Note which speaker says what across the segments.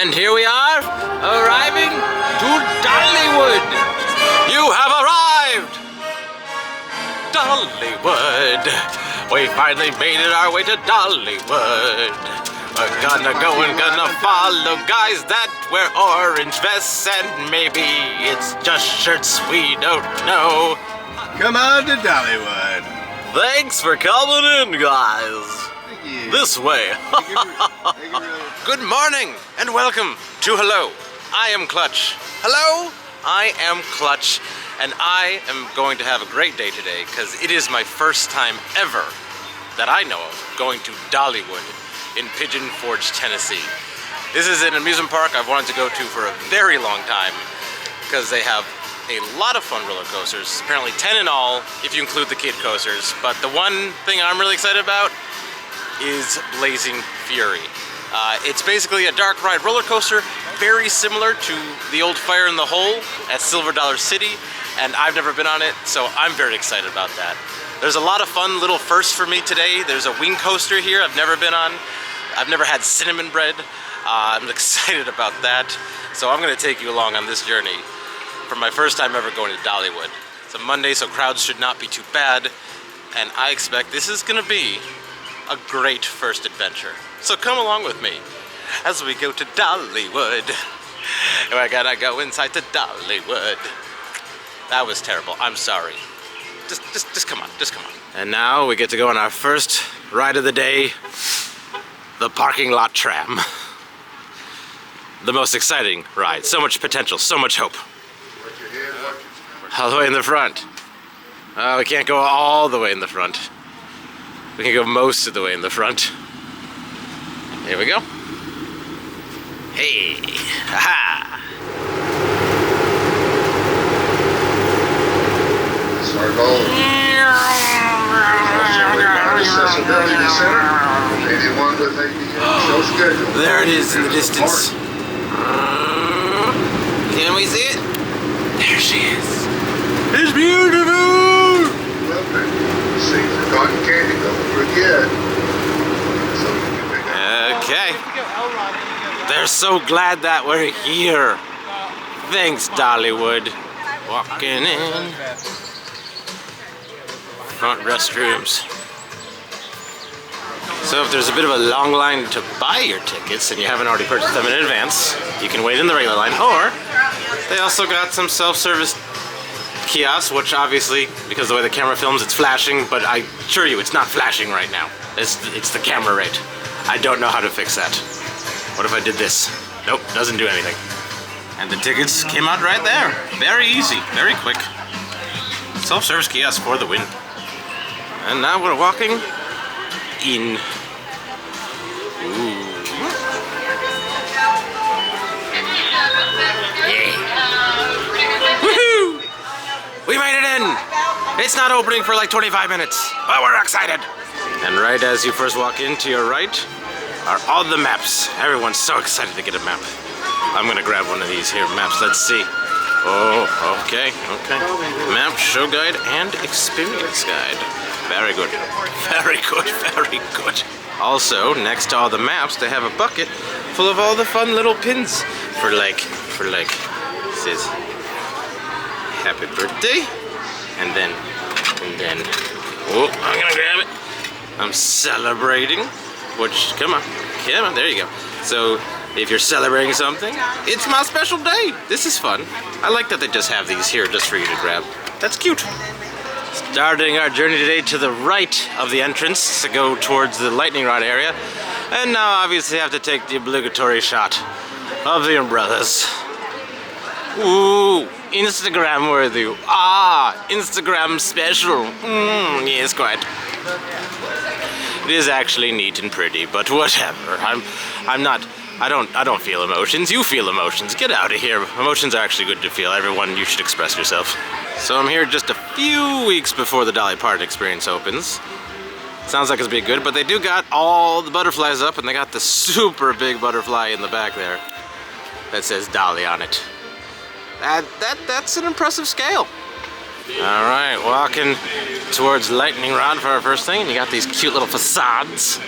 Speaker 1: And here we are, arriving to Dollywood. You have arrived! Dollywood. We finally made it our way to Dollywood. We're gonna go and gonna follow guys that wear orange vests, and maybe it's just shirts, we don't know.
Speaker 2: Come on to Dollywood.
Speaker 1: Thanks for coming in, guys.
Speaker 2: Thank you.
Speaker 1: This way. Good morning and welcome to Hello. I am Clutch. Hello, I am Clutch, and I am going to have a great day today because it is my first time ever that I know of going to Dollywood in Pigeon Forge, Tennessee. This is an amusement park I've wanted to go to for a very long time because they have a lot of fun roller coasters, apparently 10 in all if you include the kid coasters, but the one thing I'm really excited about is Blazing Fury. It's basically a dark ride roller coaster, very similar to the old Fire in the Hole at Silver Dollar City, and I've never been on it, so I'm very excited about that. There's a lot of fun little firsts for me today. There's a wing coaster here I've never been on. I've never had cinnamon bread. I'm excited about that. So I'm gonna take you along on this journey for my first time ever going to Dollywood. It's a Monday, so crowds should not be too bad, and I expect this is gonna be a great first adventure. So come along with me as we go to Dollywood. We're gonna go inside to Dollywood. That was terrible, I'm sorry. Just come on, just come on. And now we get to go on our first ride of the day, the parking lot tram. The most exciting ride, so much potential, so much hope. All the way in the front. We can't go all the way in the front. We can go most of the way in the front. Here we go. Hey, aha!
Speaker 3: Start going. Accessibility Center. 81 with a show schedule.
Speaker 1: There it is in the distance. Can we see it? There she is. It's beautiful!
Speaker 3: See for cotton candy, don't forget.
Speaker 1: Okay. They're so glad that we're here. Thanks, Dollywood. Walking in. Front restrooms. So if there's a bit of a long line to buy your tickets and you haven't already purchased them in advance, you can wait in the regular line, or they also got some self-service kiosks, which obviously, because of the way the camera films, it's flashing, but I assure you it's not flashing right now. It's the camera rate. I don't know how to fix that. What if I did this? Nope, doesn't do anything. And the tickets came out right there. Very easy, very quick. Self-service kiosk for the win. And now we're walking in. Ooh. Yeah. Woohoo! We made it in! It's not opening for like 25 minutes, but we're excited! And right as you first walk in, to your right are all the maps. Everyone's so excited to get a map. I'm gonna grab one of these here maps, let's see. Oh, okay. Map, show guide, and experience guide. Very good, very good, very good. Also, next to all the maps, they have a bucket full of all the fun little pins for like, it says, happy birthday, and then, oh, I'm gonna grab it. I'm celebrating, which, come on, there you go. So, if you're celebrating something, it's my special day. This is fun. I like that they just have these here just for you to grab. That's cute. Starting our journey today to the right of the entrance to go towards the lightning rod area. And now obviously have to take the obligatory shot of the umbrellas. Ooh, Instagram worthy. Ah, Instagram special. Yes, quite. It is actually neat and pretty, but whatever. I don't feel emotions. You feel emotions. Get out of here. Emotions are actually good to feel. Everyone, you should express yourself. So I'm here just a few weeks before the Dolly Parton experience opens. Sounds like it's be good, but they do got all the butterflies up, and they got the super big butterfly in the back there that says Dolly on it. That's an impressive scale. All right, walking towards Lightning Rod for our first thing. You got these cute little facades.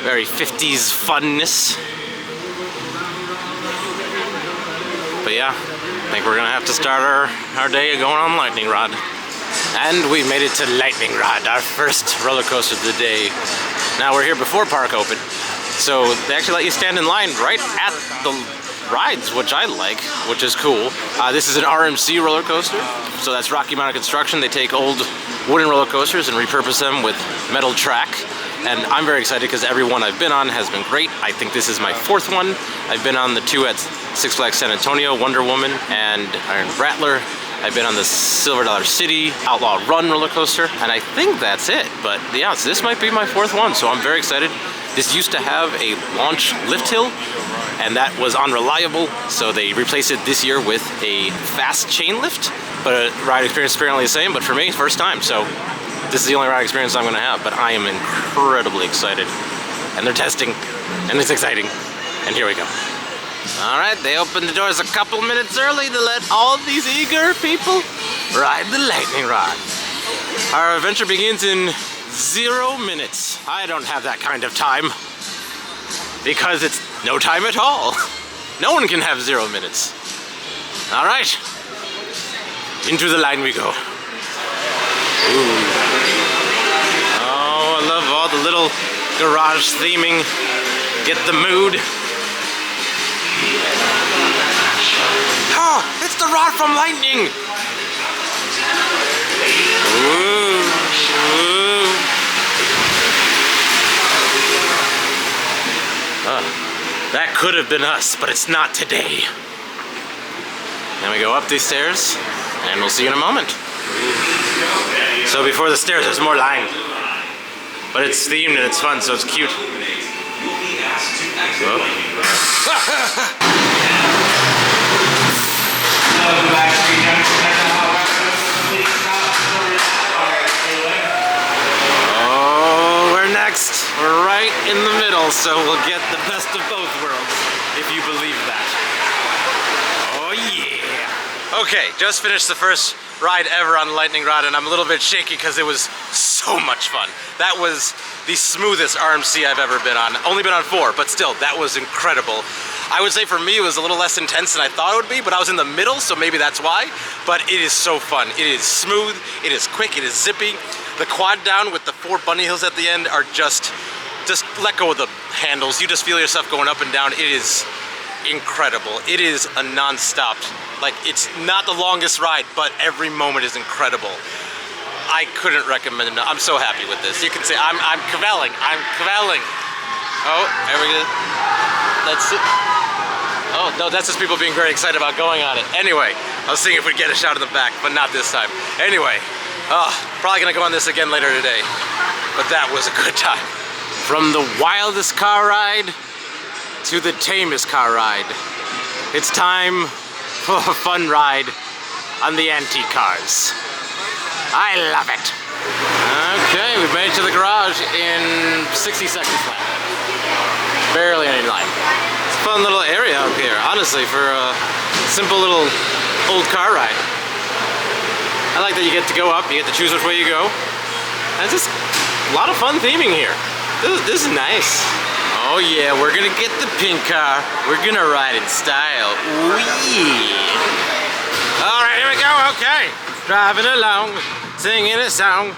Speaker 1: Very 50s funness. But yeah, I think we're gonna have to start our day going on Lightning Rod. And we made it to Lightning Rod, our first roller coaster of the day. Now we're here before park open, so they actually let you stand in line right at the rides, which I like, which is cool. This is an RMC roller coaster, so that's Rocky Mountain Construction. They take old wooden roller coasters and repurpose them with metal track. And I'm very excited because every one I've been on has been great. I think this is my 4th one. I've been on the 2 at Six Flags San Antonio, Wonder Woman and Iron Rattler. I've been on the Silver Dollar City, Outlaw Run roller coaster, and I think that's it. But yeah, so this might be my 4th one, so I'm very excited. This used to have a launch lift hill, and that was unreliable, so they replaced it this year with a fast chain lift. But ride experience is apparently the same, but for me, first time, so this is the only ride experience I'm gonna have, but I am incredibly excited. And they're testing, and it's exciting. And here we go. All right, they opened the doors a couple minutes early to let all these eager people ride the Lightning Rod. Our adventure begins in 0 minutes. I don't have that kind of time, because it's no time at all. No one can have 0 minutes. All right, into the line we go. Ooh. Oh, I love all the little garage theming. Get the mood. Oh, it's the rod from Lightning. Ooh, ooh. That could have been us, but it's not today. Then we go up these stairs, and we'll see you in a moment. So before the stairs, there's more line. But it's themed and it's fun, so it's cute. Oh, we're next. We're right in the middle, so we'll get the best of both worlds, if you believe that. Oh yeah. Okay, just finished the first ride ever on the Lightning Rod, and I'm a little bit shaky because it was so much fun. That was the smoothest RMC I've ever been on. Only been on 4, but still, that was incredible. I would say for me it was a little less intense than I thought it would be, but I was in the middle, so maybe that's why. But it is so fun. It is smooth, it is quick, it is zippy. The quad down with the 4 bunny hills at the end are just let go of the handles. You just feel yourself going up and down. It is incredible. It is a non-stop. Like, it's not the longest ride, but every moment is incredible. I couldn't recommend it enough. I'm so happy with this. You can see I'm cavelling. I'm cavelling. Oh, there we go. That's it. Oh, no, that's just people being very excited about going on it. Anyway, I was seeing if we'd get a shot in the back, but not this time. Anyway, probably gonna go on this again later today, but that was a good time. From the wildest car ride to the tamest car ride, it's time for a fun ride on the antique cars. I love it. Okay, we've made it to the garage in 60 seconds flat. Barely any line. It's a fun little area up here, honestly, for a simple little old car ride. I like that you get to go up, you get to choose which way you go. And it's just a lot of fun theming here. This is nice. Oh yeah, we're gonna get the pink car. We're gonna ride in style. Ooh yeah. All right, here we go, okay. Driving along, singing a song.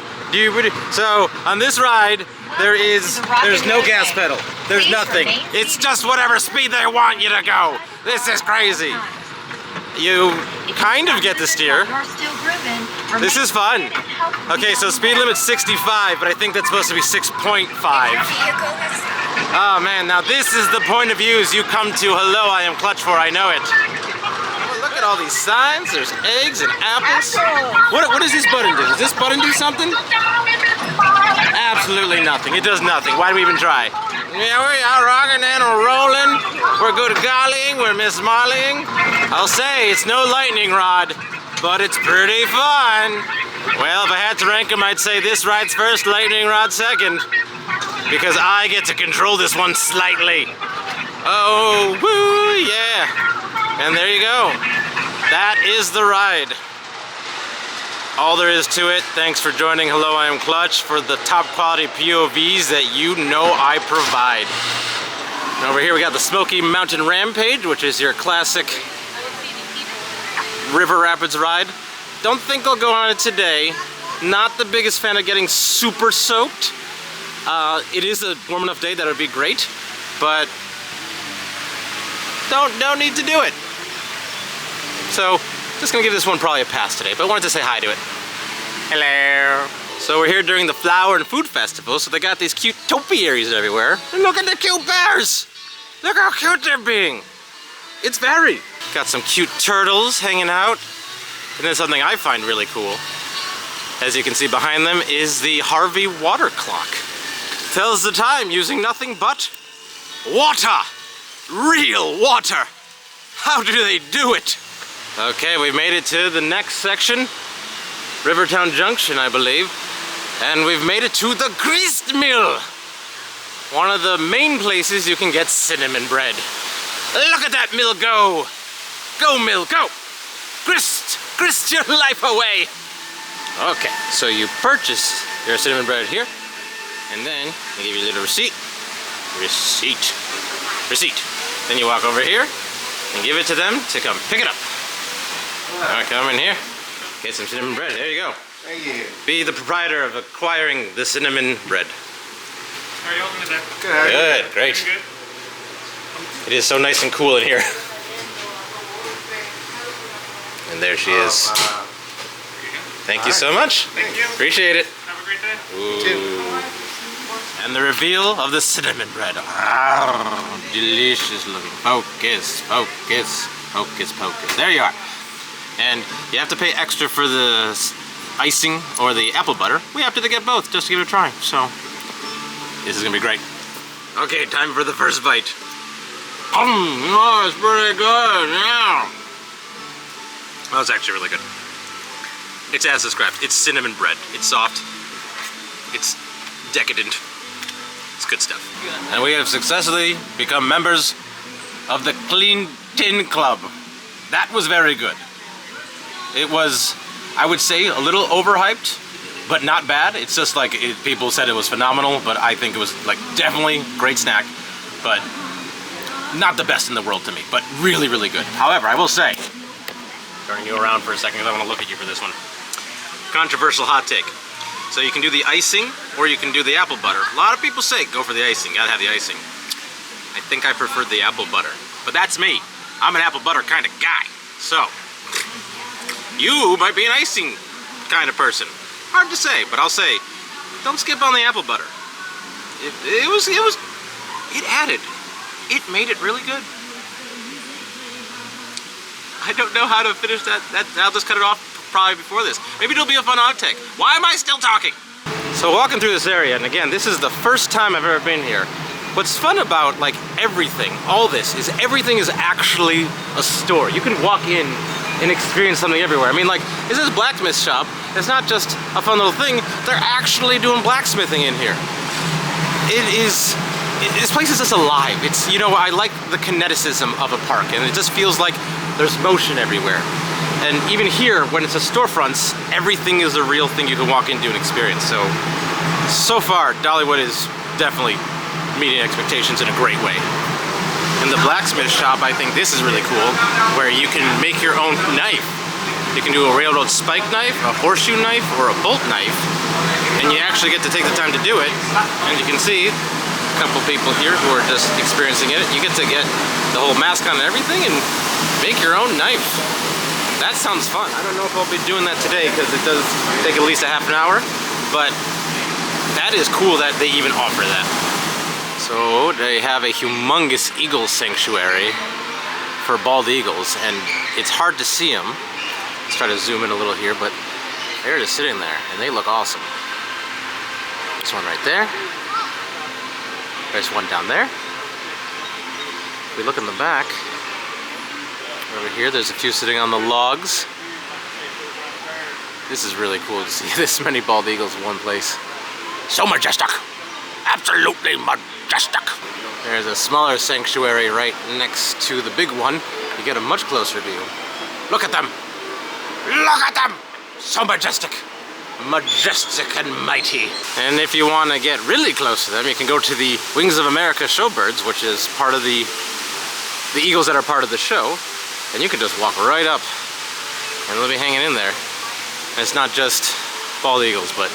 Speaker 1: So on this ride, there's no gas pedal. There's nothing. It's just whatever speed they want you to go. This is crazy. You kind of get to steer. This is fun. Okay, so speed limit's 65, but I think that's supposed to be 6.5. Oh man, now this is the point of views you come to. Hello, I am Clutch for, I know it. Oh, look at all these signs. There's eggs and apples. What does this button do? Does this button do something? Absolutely nothing. It does nothing. Why do we even try? Yeah, we are rocking and rolling. We're good gollying. We're Miss Marleying. I'll say it's no lightning rod, but it's pretty fun. Well, if I had to rank them, I'd say this ride's first, lightning rod second, because I get to control this one slightly. Oh, woo, yeah. And there you go. That is the ride. All there is to it. Thanks for joining Hello, I am Clutch for the top quality POVs that you know I provide. And over here we got the Smoky Mountain Rampage, which is your classic river rapids ride. Don't think I'll go on it today. Not the biggest fan of getting super soaked. It is a warm enough day that it would be great, but don't need to do it. So, just gonna give this one probably a pass today, but I wanted to say hi to it. Hello. So we're here during the Flower and Food Festival, so they got these cute topiaries everywhere. And look at the cute bears! Look how cute they're being! It's varied. Got some cute turtles hanging out. And then something I find really cool, as you can see behind them, is the Harvey water clock. Tells the time using nothing but water! Real water! How do they do it? Okay, we've made it to the next section, Rivertown Junction, I believe. And we've made it to the grist mill! One of the main places you can get cinnamon bread. Look at that mill go! Go mill, go! Grist! Grist your life away! Okay, so you purchase your cinnamon bread here, and then they give you a little receipt. Receipt. Receipt. Then you walk over here and give it to them to come pick it up. Alright, come in here. Get some cinnamon bread. There you go.
Speaker 2: Thank you.
Speaker 1: Be the proprietor of acquiring the cinnamon bread.
Speaker 4: How are you all doing today?
Speaker 2: Good.
Speaker 1: Good, great.
Speaker 4: Good?
Speaker 1: It is so nice and cool in here. And there she is. Thank you so much.
Speaker 4: Thank you.
Speaker 1: Appreciate it.
Speaker 4: Have a great day.
Speaker 1: Ooh. And the reveal of the cinnamon bread. Ah, delicious looking. Focus, focus, focus, focus. There you are. And you have to pay extra for the icing or the apple butter. We have to get both just to give it a try. So this is gonna be great. Okay, time for the first bite. Oh, it's pretty good. Yeah. That was actually really good. It's as described. It's cinnamon bread. It's soft. It's decadent. It's good stuff. And we have successfully become members of the Clean Tin Club. That was very good. It was, I would say, a little overhyped, but not bad. It's just like people said it was phenomenal, but I think it was like definitely great snack, but not the best in the world to me, but really, really good. However, I will say, turning you around for a second because I want to look at you for this one. Controversial hot take. So you can do the icing or you can do the apple butter. A lot of people say go for the icing, gotta have the icing. I think I preferred the apple butter, but that's me. I'm an apple butter kind of guy. So, you might be an icing kind of person. Hard to say, but I'll say, don't skip on the apple butter. It added. It made it really good. I don't know how to finish that. I'll just cut it off probably before this. Maybe it'll be a fun outtake. Why am I still talking? So walking through this area, and again, this is the first time I've ever been here. What's fun about like everything, all this, is everything is actually a store. You can walk in and experience something everywhere. I mean, like, this is a blacksmith shop. It's not just a fun little thing. They're actually doing blacksmithing in here. This place is just alive. It's, you know, I like the kineticism of a park, and it just feels like there's motion everywhere. And even here, when it's a storefronts, everything is a real thing you can walk into and experience. So far, Dollywood is definitely meeting expectations in a great way. In the blacksmith shop, I think this is really cool, where you can make your own knife. You can do a railroad spike knife, a horseshoe knife, or a bolt knife, and you actually get to take the time to do it. And you can see a couple people here who are just experiencing it. You get to get the whole mask on and everything and make your own knife. That sounds fun. I don't know if I'll be doing that today because it does take at least a half an hour, but that is cool that they even offer that. So they have a humongous eagle sanctuary for bald eagles, and it's hard to see them. Let's try to zoom in a little here, but they're just sitting there, and they look awesome. There's one right there. There's one down there. If we look in the back, over here, there's a few sitting on the logs. This is really cool to see this many bald eagles in one place. So majestic! Absolutely majestic! There's a smaller sanctuary right next to the big one. You get a much closer view. Look at them! Look at them! So majestic! Majestic and mighty. And if you want to get really close to them, you can go to the Wings of America showbirds, which is part of the eagles that are part of the show. And you can just walk right up and they'll be hanging in there. And it's not just bald eagles, but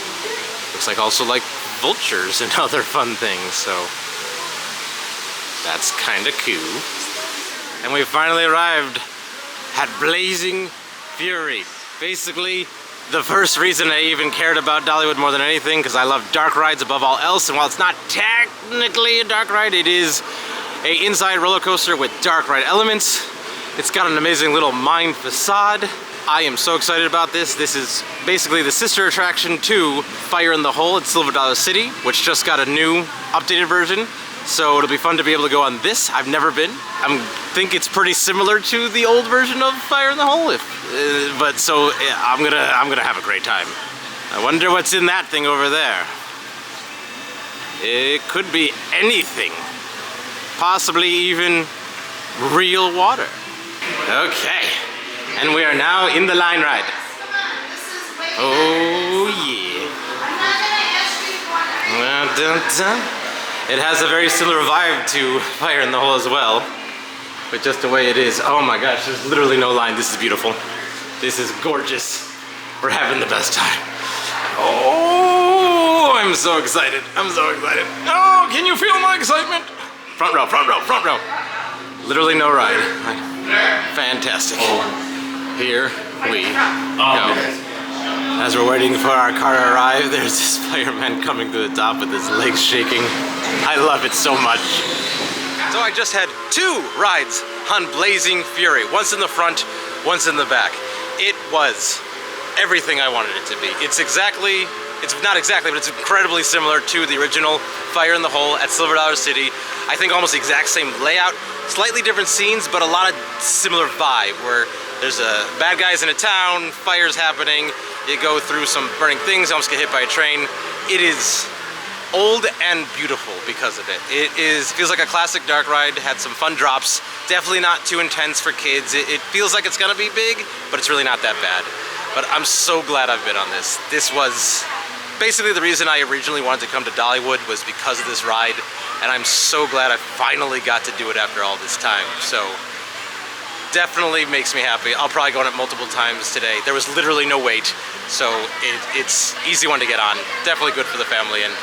Speaker 1: looks like also like vultures and other fun things, so that's kind of cool. And we finally arrived at Blazing Fury. Basically, the first reason I even cared about Dollywood more than anything, because I love dark rides above all else, and while it's not technically a dark ride, it is a inside roller coaster with dark ride elements. It's got an amazing little mine facade. I am so excited about this. This is basically the sister attraction to Fire in the Hole at Silver Dollar City, which just got a new updated version. So it'll be fun to be able to go on this. I've never been. I think it's pretty similar to the old version of Fire in the Hole, but so I'm gonna have a great time. I wonder what's in that thing over there. It could be anything, possibly even real water. Okay, and we are now in the line ride. Oh yeah. It has a very similar vibe to Fire in the Hole as well, but just the way it is. Oh my gosh, there's literally no line. This is beautiful. This is gorgeous. We're having the best time. Oh, I'm so excited. I'm so excited. Oh, can you feel my excitement? Front row, front row, front row. Literally no ride. Fantastic. Here we go. As we're waiting for our car to arrive, there's this fireman coming to the top with his legs shaking. I love it so much. So I just had 2 rides on Blazing Fury. Once in the front, once in the back. It was everything I wanted it to be. It's not exactly, but it's incredibly similar to the original Fire in the Hole at Silver Dollar City. I think almost the exact same layout, slightly different scenes, but a lot of similar vibe where there's bad guys in a town, fire's happening, you go through some burning things, almost get hit by a train. It is old and beautiful because of it. It feels like a classic dark ride, had some fun drops, definitely not too intense for kids. It feels like it's gonna be big, but it's really not that bad. But I'm so glad I've been on this. This was basically the reason I originally wanted to come to Dollywood, was because of this ride, and I'm so glad I finally got to do it after all this time. So definitely makes me happy. I'll probably go on it multiple times today. There was literally no wait, so it's easy one to get on. Definitely good for the family, and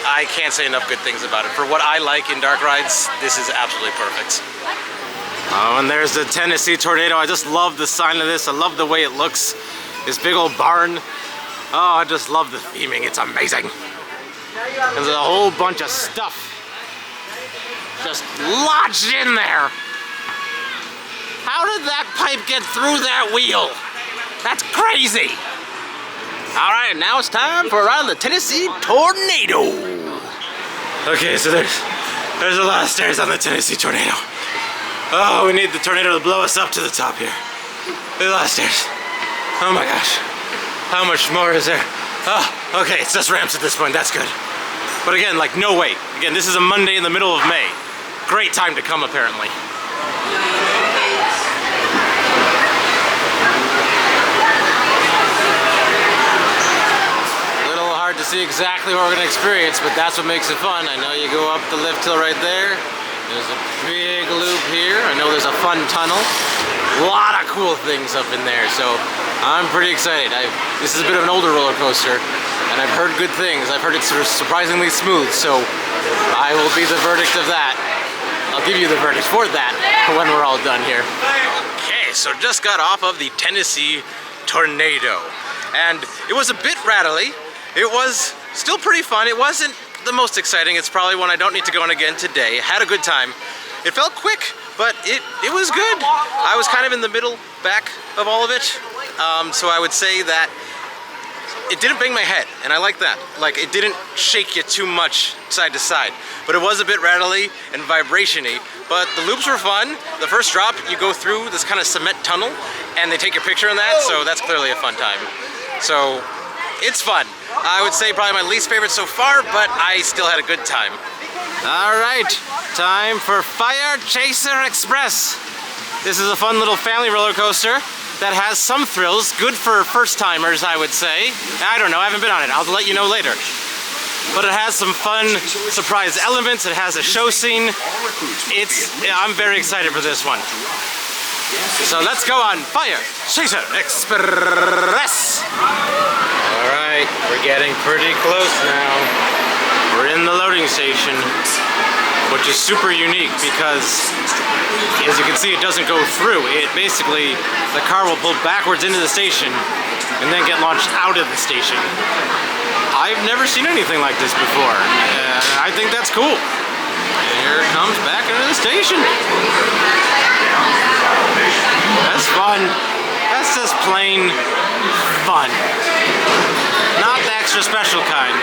Speaker 1: I can't say enough good things about it. For what I like in dark rides, this is absolutely perfect. Oh, and there's the Tennessee Tornado. I just love the sign of this. I love the way it looks. This big old barn. Oh, I just love the theming. It's amazing. There's a whole bunch of stuff just lodged in there. How did that pipe get through that wheel? That's crazy. All right, now it's time for a ride on the Tennessee Tornado. Okay, so there's a lot of stairs on the Tennessee Tornado. Oh, we need the tornado to blow us up to the top here. There's a lot of stairs. Oh my gosh. How much more is there? Oh, okay, it's just ramps at this point, that's good. But again, like no wait. Again, this is a Monday in the middle of May. Great time to come, apparently. To see exactly what we're going to experience, but that's what makes it fun. I know you go up the lift hill right there. There's a big loop here. I know there's a fun tunnel. A lot of cool things up in there, so I'm pretty excited. This is a bit of an older roller coaster, and I've heard good things. I've heard it's surprisingly smooth, so I will be the verdict of that. I'll give you the verdict for that when we're all done here. Okay, so just got off of the Tennessee Tornado, and it was a bit rattly. It was still pretty fun. It wasn't the most exciting. It's probably one I don't need to go on again today. Had a good time. It felt quick, but it was good. I was kind of in the middle back of all of it. So I would say that it didn't bang my head, and I like that. Like, it didn't shake you too much side to side, but it was a bit rattly and vibration-y. But the loops were fun. The first drop, you go through this kind of cement tunnel, and they take your picture in that, so that's clearly a fun time. So it's fun. I would say probably my least favorite so far, but I still had a good time. All right, time for Firechaser Express. This is a fun little family roller coaster that has some thrills, good for first-timers, I would say. I don't know, I haven't been on it. I'll let you know later. But it has some fun surprise elements. It has a show scene. I'm very excited for this one. So let's go on Firechaser Express. All right, we're getting pretty close now. We're in the loading station, which is super unique because, as you can see, it doesn't go through. It basically, the car will pull backwards into the station and then get launched out of the station. I've never seen anything like this before. I think that's cool. Here it comes back into the station. That's fun. That's just plain fun. Not the extra special kind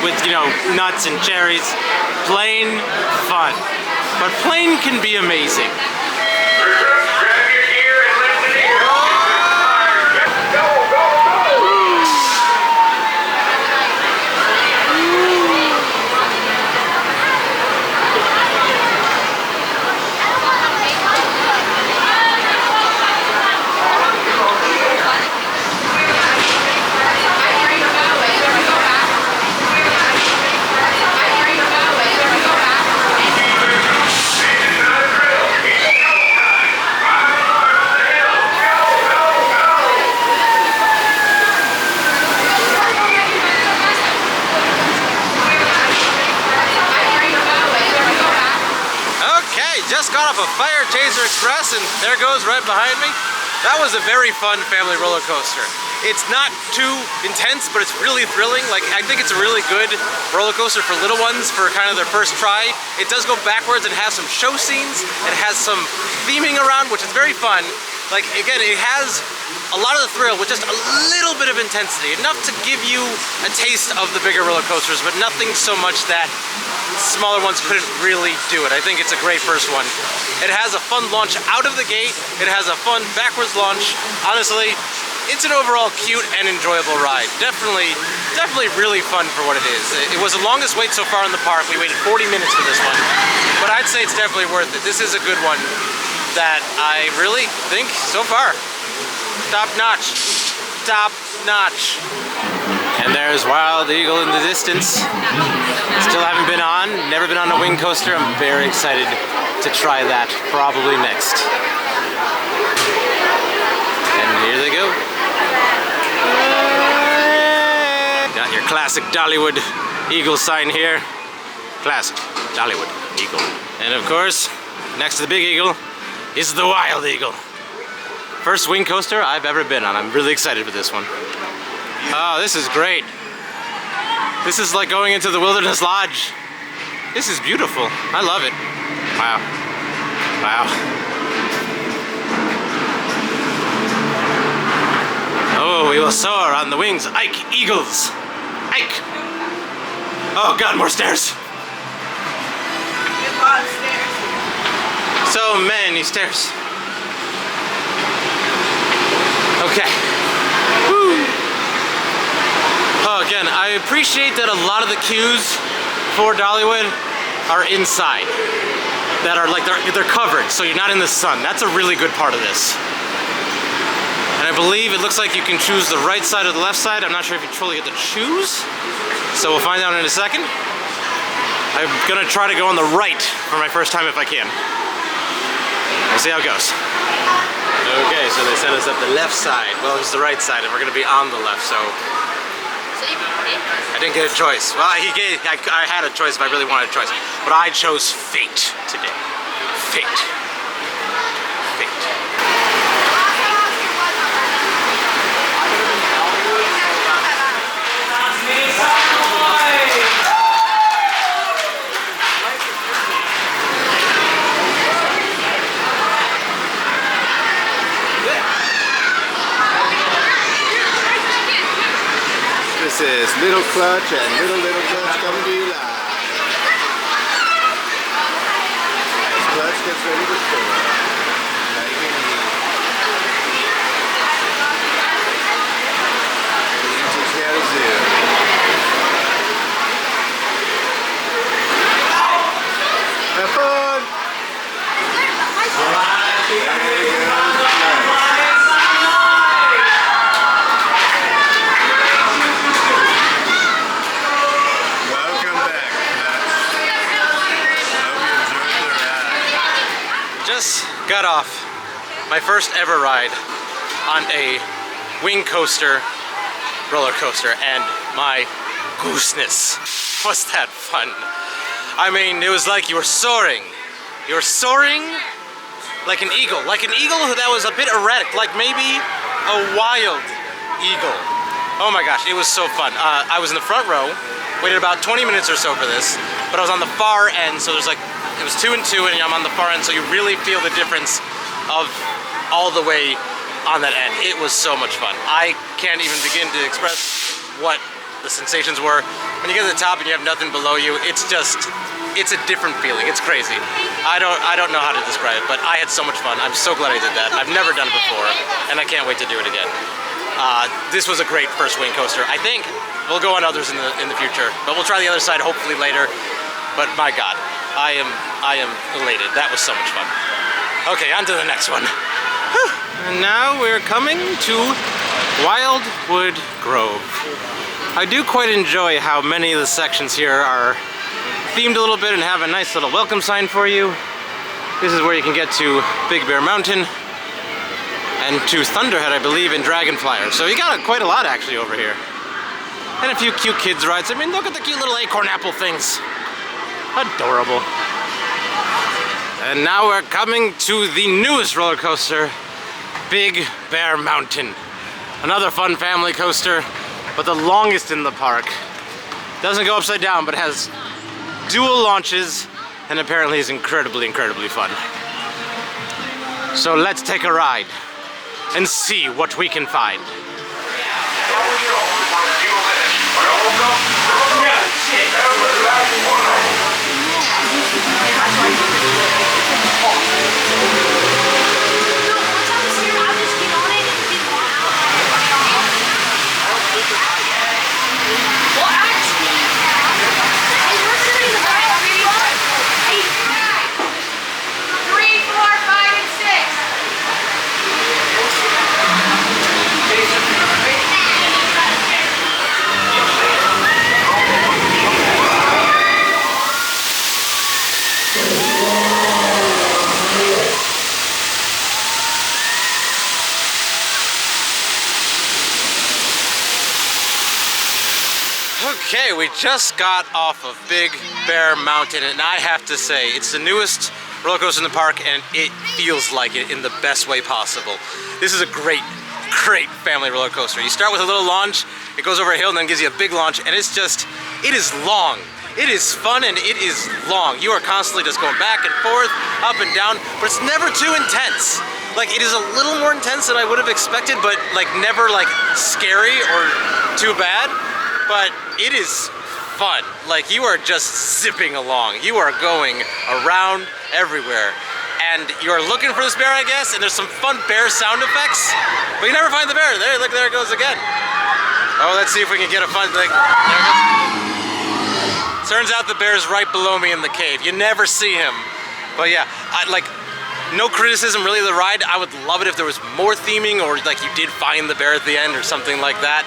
Speaker 1: with, you know, nuts and cherries. Plain fun. But plain can be amazing. Just got off a Firechaser Express and there goes right behind me. That was a very fun family roller coaster. It's not too intense, but it's really thrilling. Like, I think it's a really good roller coaster for little ones for kind of their first try. It does go backwards and has some show scenes. It has some theming around, which is very fun. Like, again, it has a lot of the thrill with just a little bit of intensity, enough to give you a taste of the bigger roller coasters, but nothing so much that smaller ones couldn't really do it. I think it's a great first one. It has a fun launch out of the gate. It has a fun backwards launch. Honestly, it's an overall cute and enjoyable ride. Definitely really fun for what it is. It was the longest wait so far in the park. We waited 40 minutes for this one, but I'd say it's definitely worth it. This is a good one that I really think so far. Top notch. Top notch. And there's Wild Eagle in the distance. Still haven't been on, never been on a wing coaster. I'm very excited to try that, probably next. And here they go. Got your classic Dollywood Eagle sign here. Classic Dollywood Eagle. And of course, next to the big eagle is the Wild Eagle. First wing coaster I've ever been on. I'm really excited for this one. Oh, this is great. This is like going into the Wilderness Lodge. This is beautiful. I love it. Wow. Wow. Oh, we will soar on the wings. Ike Eagles. Ike. Oh God, more stairs. So many stairs. Okay. Woo. Oh, again, I appreciate that a lot of the queues for Dollywood are inside. That are like, they're covered, so you're not in the sun. That's a really good part of this. And I believe it looks like you can choose the right side or the left side. I'm not sure if you truly get to choose. So we'll find out in a second. I'm gonna try to go on the right for my first time if I can. We'll see how it goes. Okay, so they set us up the left side. Well, it's the right side, and we're gonna be on the left, so. I didn't get a choice. Well, I had a choice if I really wanted a choice. But I chose fate today. Fate. Fate.
Speaker 2: This is Little Clutch and Little Clutch coming to you live. As Clutch gets ready to soar. Like an eagle. Into Carousel. Have fun!
Speaker 1: Just got off my first ever ride on a wing coaster, roller coaster, and my gooseness, was that fun. I mean, it was like you were soaring. You were soaring like an eagle that was a bit erratic, like maybe a wild eagle. Oh my gosh, it was so fun. I was in the front row, waited about 20 minutes or so for this, but I was on the far end, so there's like, it was 2 and 2, and I'm on the far end, so you really feel the difference of all the way on that end. It was so much fun. I can't even begin to express what the sensations were. When you get to the top and you have nothing below you, it's just, it's a different feeling. It's crazy. I don't know how to describe it, but I had so much fun. I'm so glad I did that. I've never done it before, and I can't wait to do it again. This was a great first wing coaster. I think we'll go on others in the future, but we'll try the other side hopefully later. But my God, I am elated. That was so much fun. Okay, on to the next one. Whew. And now we're coming to Wildwood Grove. I do quite enjoy how many of the sections here are themed a little bit and have a nice little welcome sign for you. This is where you can get to Big Bear Mountain and to Thunderhead, I believe, in Dragonflier. So you got quite a lot actually over here. And a few cute kids rides. I mean, look at the cute little acorn apple things. Adorable. And now we're coming to the newest roller coaster, Big Bear Mountain. Another fun family coaster, but the longest in the park. Doesn't go upside down, but has dual launches and apparently is incredibly, incredibly fun. So let's take a ride and see what we can find. Okay, we just got off of Big Bear Mountain, and I have to say, it's the newest roller coaster in the park, and it feels like it in the best way possible. This is a great, great family roller coaster. You start with a little launch, it goes over a hill, and then gives you a big launch, and it's just, it is long. It is fun, and it is long. You are constantly just going back and forth, up and down, but it's never too intense. Like, it is a little more intense than I would have expected, but like never like scary or too bad. But it is fun. Like, you are just zipping along. You are going around everywhere. And you're looking for this bear, I guess, and there's some fun bear sound effects, but you never find the bear. There, look, there it goes again. Oh, let's see if we can get a fun, like, there it goes. Turns out the bear's right below me in the cave. You never see him. But yeah, no criticism really of the ride. I would love it if there was more theming, or like you did find the bear at the end or something like that.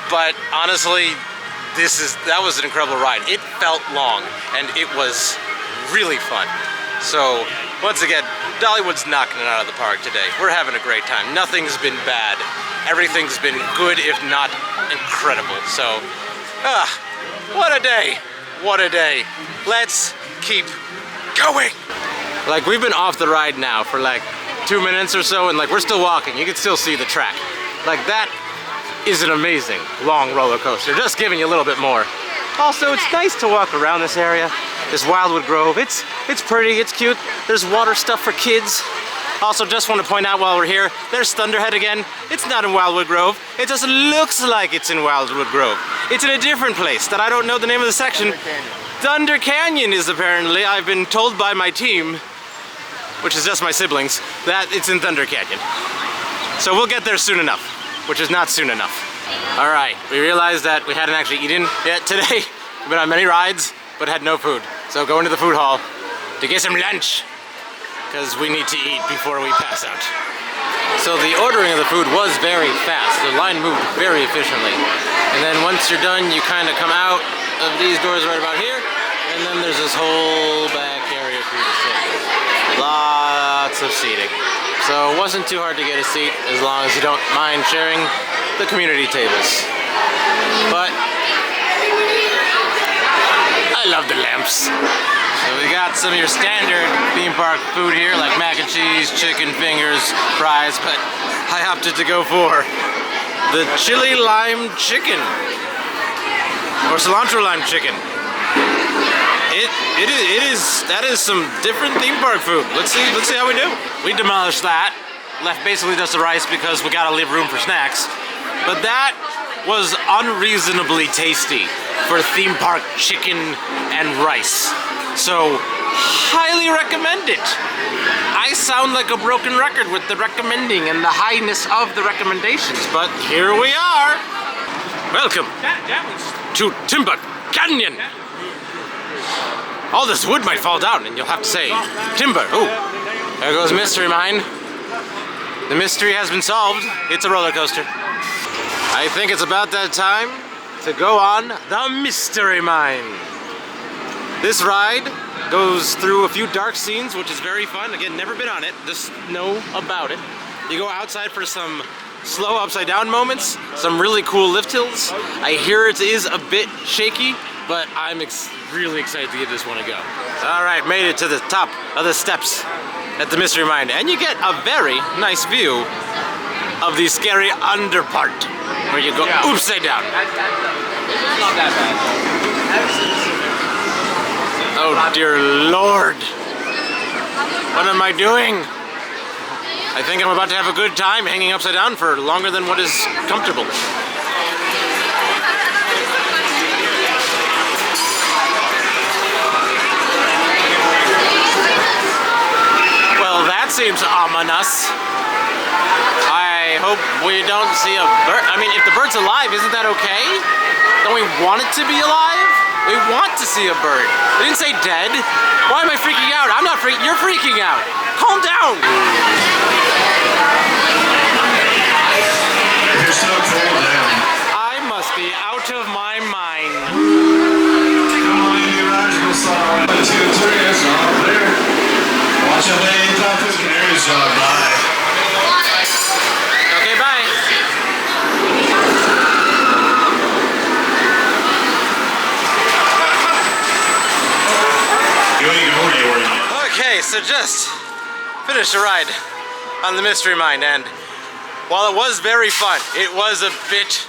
Speaker 1: But honestly, that was an incredible ride. It felt long, and it was really fun. So, once again, Dollywood's knocking it out of the park today. We're having a great time. Nothing's been bad. Everything's been good, if not incredible. So, what a day. What a day. Let's keep going. Like, we've been off the ride now for like 2 minutes or so, and like we're still walking. You can still see the track. Like, that is an amazing long roller coaster. Just giving you a little bit more. Also, it's nice to walk around this area, this Wildwood Grove. It's pretty, it's cute. There's water stuff for kids. Also, just want to point out while we're here, there's Thunderhead again. It's not in Wildwood Grove. It just looks like it's in Wildwood Grove. It's in a different place that I don't know the name of the section. Thunder Canyon is apparently, I've been told by my team, which is just my siblings, that it's in Thunder Canyon. So we'll get there soon enough, which is not soon enough. All right, we realized that we hadn't actually eaten yet today. We've been on many rides, but had no food. So going to the food hall to get some lunch, because we need to eat before we pass out. So the ordering of the food was very fast. The line moved very efficiently. And then once you're done, you kind of come out of these doors right about here, and then there's this whole back area for you to sit. Lots of seating. So it wasn't too hard to get a seat as long as you don't mind sharing the community tables. But I love the lamps. So we got some of your standard theme park food here, like mac and cheese, chicken fingers, fries, but I opted to go for the chili lime chicken, or cilantro lime chicken. That is some different theme park food. Let's see how we do. We demolished that, left basically just the rice because we gotta leave room for snacks. But that was unreasonably tasty for theme park chicken and rice. So, highly recommend it. I sound like a broken record with the recommending and the highness of the recommendations, but here we are. Welcome to Timber Canyon. All this wood might fall down and you'll have to say, timber. Oh, there goes Mystery Mine. The mystery has been solved. It's a roller coaster. I think it's about that time to go on the Mystery Mine. This ride goes through a few dark scenes, which is very fun. Again, never been on it, just know about it. You go outside for some slow upside down moments, some really cool lift hills. I hear it is a bit shaky, but I'm really excited to give this one a go. All right, made it to the top of the steps at the Mystery Mine, and you get a very nice view of the scary under part, where you go upside down.
Speaker 4: It's not that bad.
Speaker 1: Oh dear Lord. What am I doing? I think I'm about to have a good time hanging upside down for longer than what is comfortable. Well, that seems ominous. I hope we don't see a bird. I mean, if the bird's alive, isn't that okay? Don't we want it to be alive? We want to see a bird. They didn't say dead. Why am I freaking out? I'm not freaking. You're freaking out. Calm down.
Speaker 3: You're so cool down.
Speaker 1: I must be out of my mind.
Speaker 3: Come on, you riders, go saw 1, 2, 3, that's all there. Watch out, they ain't top of the canaries drive by.
Speaker 1: Okay, bye.
Speaker 3: You ain't going anywhere yet.
Speaker 1: Okay, so just finished a ride on the Mystery Mine, and while it was very fun, it was a bit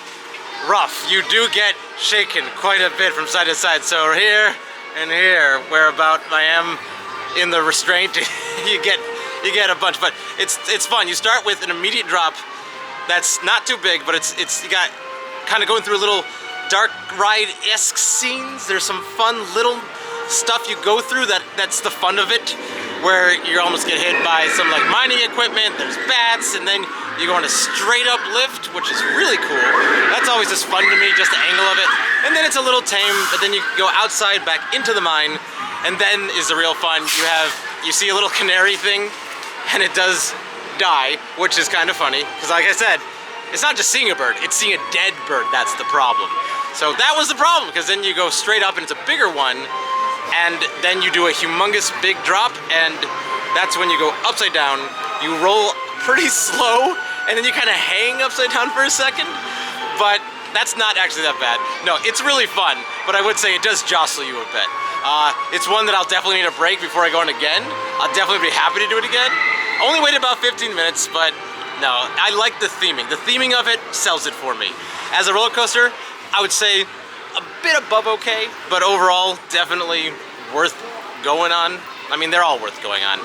Speaker 1: rough. You do get shaken quite a bit from side to side. So here and here, where about I am in the restraint, you get a bunch. But it's fun. You start with an immediate drop that's not too big, but it's you got kind of going through a little dark ride-esque scenes. There's some fun little stuff you go through that's the fun of it, where you almost get hit by some like mining equipment. There's bats, and then you go on a straight up lift, which is really cool. That's always just fun to me, just the angle of it. And then it's a little tame, but then you go outside back into the mine, and then is the real fun. You see a little canary thing, and it does die, which is kind of funny, because like I said, it's not just seeing a bird, it's seeing a dead bird that's the problem. So that was the problem, because then you go straight up and it's a bigger one, and then you do a humongous big drop, and that's when you go upside down. You roll pretty slow, and then you kind of hang upside down for a second, but that's not actually that bad. No, it's really fun, but I would say it does jostle you a bit. It's one that I'll definitely need a break before I go on again. I'll definitely be happy to do it again. Only waited about 15 minutes, but no, I like the theming. The theming of it sells it for me. As a roller coaster, I would say a bit above okay, but overall, definitely worth going on. I mean, they're all worth going on.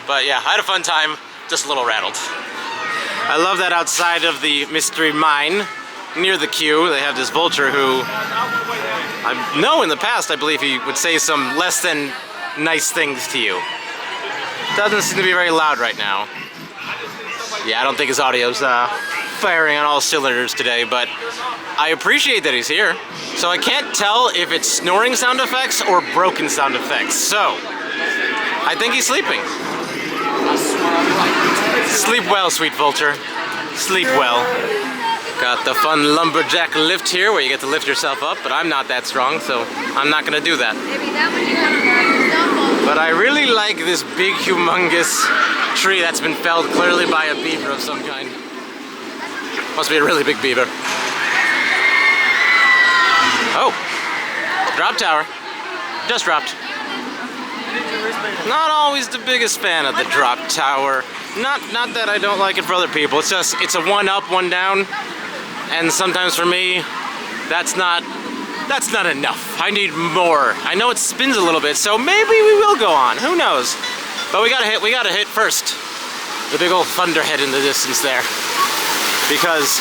Speaker 1: But yeah, I had a fun time, just a little rattled. I love that outside of the Mystery Mine, near the queue, they have this vulture who, I know in the past, I believe he would say some less than nice things to you. Doesn't seem to be very loud right now. Yeah, I don't think his audio's firing on all cylinders today, but I appreciate that he's here. So I can't tell if it's snoring sound effects or broken sound effects. So, I think he's sleeping. Sleep well, sweet vulture. Sleep well. Got the fun lumberjack lift here where you get to lift yourself up, but I'm not that strong, so I'm not gonna do that. But I really like this big, humongous tree that's been felled clearly by a beaver of some kind. Must be a really big beaver. Oh, drop tower. Just dropped. Not always the biggest fan of the drop tower. Not that I don't like it for other people. It's just, it's a one up, one down. And sometimes for me, that's not enough. I need more. I know it spins a little bit, so maybe we will go on. Who knows? But we gotta hit first the big old Thunderhead in the distance there. Because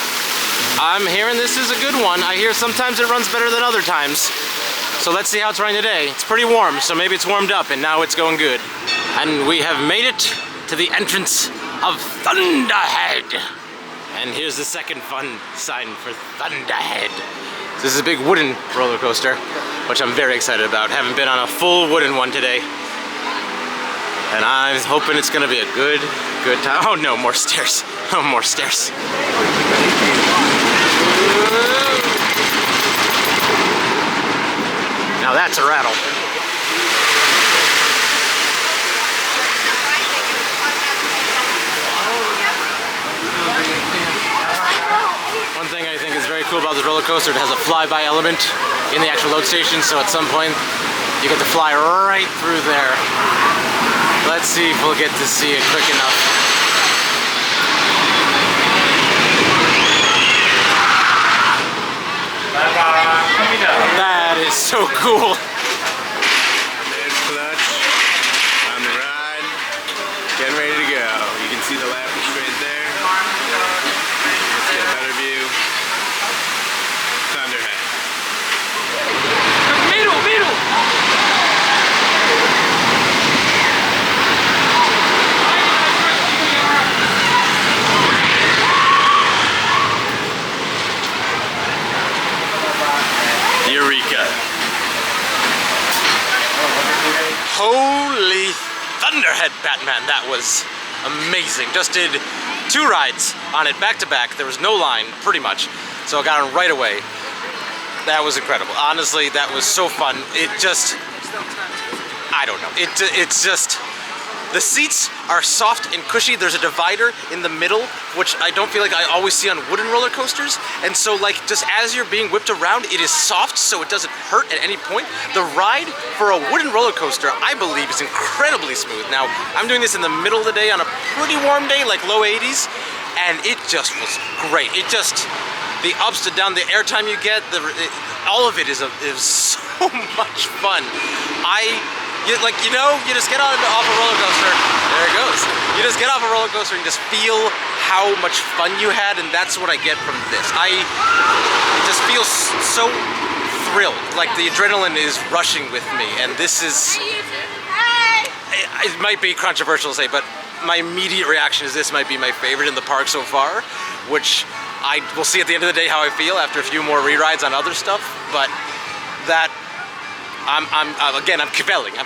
Speaker 1: I'm hearing this is a good one. I hear sometimes it runs better than other times. So let's see how it's running today. It's pretty warm, so maybe it's warmed up and now it's going good. And we have made it to the entrance of Thunderhead. And here's the second fun sign for Thunderhead. This is a big wooden roller coaster, which I'm very excited about. Haven't been on a full wooden one today. And I'm hoping it's gonna be a good time. Oh no, more stairs. Oh, more stairs. Now that's a rattle. One thing I think is very cool about this roller coaster, it has a flyby element in the actual load station, so at some point you get to fly right through there. Let's see if we'll get to see it quick enough. That is so cool.
Speaker 2: There's clutch on the ride, getting ready to go. You can see the lappage right there. Let's get a better view. Thunderhead.
Speaker 4: Middle!
Speaker 2: Eureka.
Speaker 1: Holy Thunderhead, Batman, that was amazing. Just did 2 rides on it back to back. There was no line, pretty much. So I got on right away. That was incredible. Honestly, that was so fun. It just, I don't know. It's just, the seats are soft and cushy. There's a divider in the middle, which I don't feel like I always see on wooden roller coasters. And so like, just as you're being whipped around, it is soft, so it doesn't hurt at any point. The ride for a wooden roller coaster, I believe, is incredibly smooth. Now, I'm doing this in the middle of the day on a pretty warm day, like low 80s, and it just was great. It just, the ups and down, the airtime you get, all of it is so much fun. You just get off a roller coaster. There it goes. You just get off a roller coaster and just feel how much fun you had, and that's what I get from this. I just feel so thrilled. Like the adrenaline is rushing with me, and this is. It might be controversial to say, but my immediate reaction is this might be my favorite in the park so far, which I will see at the end of the day how I feel after a few more re-rides on other stuff. But that. I'm cavelling.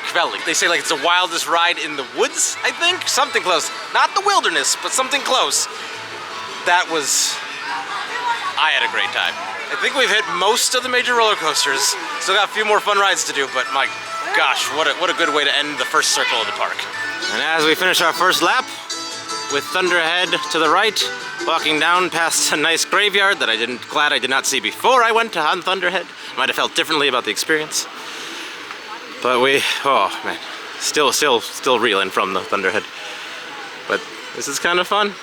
Speaker 1: They say like it's the wildest ride in the woods, I think? Something close. Not the wilderness, but something close. That was, I had a great time. I think we've hit most of the major roller coasters. Still got a few more fun rides to do, but my gosh, what a good way to end the first circle of the park. And as we finish our first lap, with Thunderhead to the right, walking down past a nice graveyard that glad I did not see before I went on Thunderhead. Might have felt differently about the experience. But oh man, still reeling from the Thunderhead. But this is kind of fun.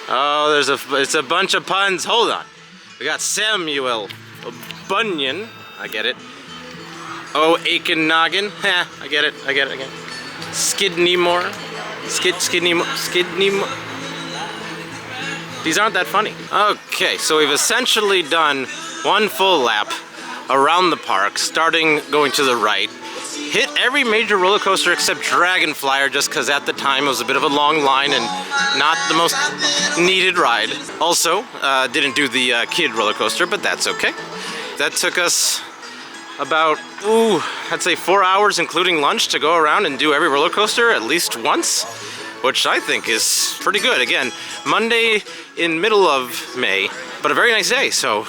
Speaker 1: Oh, it's a bunch of puns. Hold on. We got Samuel Bunyan. I get it. Oh, Aiken Noggin. I get it. Skidney-more. Skidney-more. These aren't that funny. Okay, so we've essentially done one full lap around the park, going to the right. Hit every major roller coaster except Dragonflier, just because at the time it was a bit of a long line and not the most needed ride. Also, didn't do the kid roller coaster, but that's okay. That took us about, I'd say 4 hours, including lunch, to go around and do every roller coaster at least once, which I think is pretty good. Again, Monday in middle of May, but a very nice day, so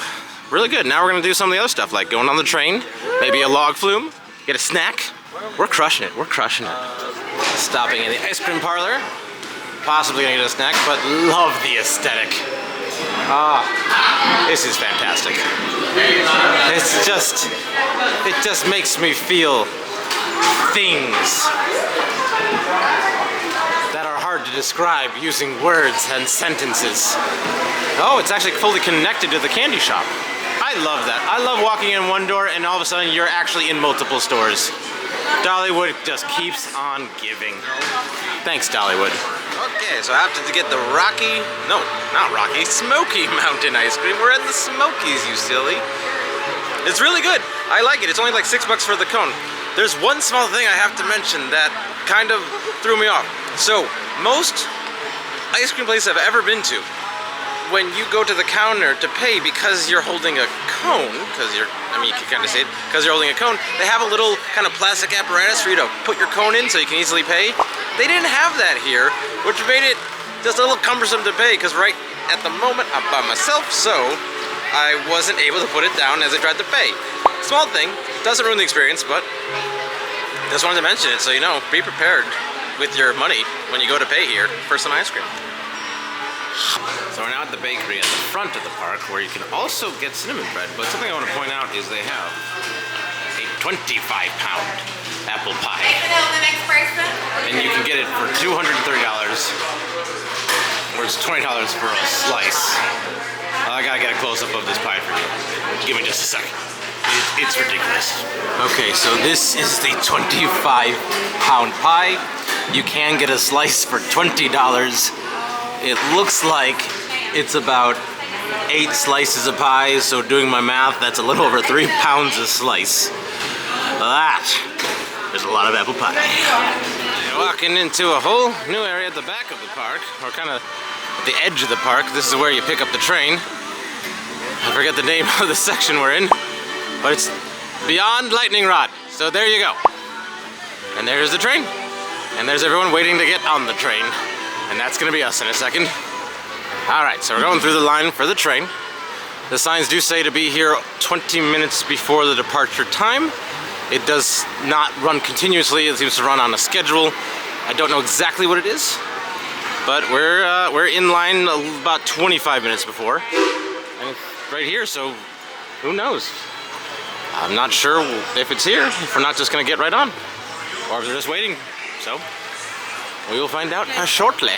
Speaker 1: really good. Now we're gonna do some of the other stuff, like going on the train, maybe a log flume, get a snack. We're crushing it. Stopping in the ice cream parlor. possibly gonna get a snack, but love the aesthetic. Ah, this is fantastic. It just makes me feel things that are hard to describe using words and sentences. Oh, it's actually fully connected to the candy shop. I love that. I love walking in one door and all of a sudden you're actually in multiple stores. Dollywood just keeps on giving. Thanks, Dollywood. Okay, so I have to get the Smoky Mountain ice cream. We're in the Smokies, you silly. It's really good. I like it. It's only like $6 for the cone. There's one small thing I have to mention that kind of threw me off. So, most ice cream places I've ever been to, when you go to the counter to pay because you're holding a cone, you can kind of say it, because you're holding a cone, they have a little kind of plastic apparatus for you to put your cone in so you can easily pay. They didn't have that here, which made it just a little cumbersome to pay because right at the moment I'm by myself, so I wasn't able to put it down as I tried to pay. Small thing, doesn't ruin the experience, but just wanted to mention it so you know, be prepared with your money when you go to pay here for some ice cream. So we're now at the bakery at the front of the park where you can also get cinnamon bread, but something I want to point out is they have a 25-pound apple pie. And you can get it for $230, or it's $20 for a slice. I gotta get a close-up of this pie for you. Give me just a second. It's ridiculous. Okay, so this is the 25-pound pie. You can get a slice for $20. It looks like it's about 8 slices of pie, so doing my math, that's a little over 3 pounds a slice. There's a lot of apple pie. And walking into a whole new area at the back of the park, or kind of at the edge of the park. This is where you pick up the train. I forget the name of the section we're in, but it's beyond Lightning Rod. So there you go. And there's the train. And there's everyone waiting to get on the train. And that's gonna be us in a second. Alright, so we're going through the line for the train. The signs do say to be here 20 minutes before the departure time. It does not run continuously, it seems to run on a schedule. I don't know exactly what it is, but we're in line about 25 minutes before. And it's right here, so who knows? I'm not sure if it's here, if we're not just gonna get right on, or if they're just waiting, so we will find out shortly.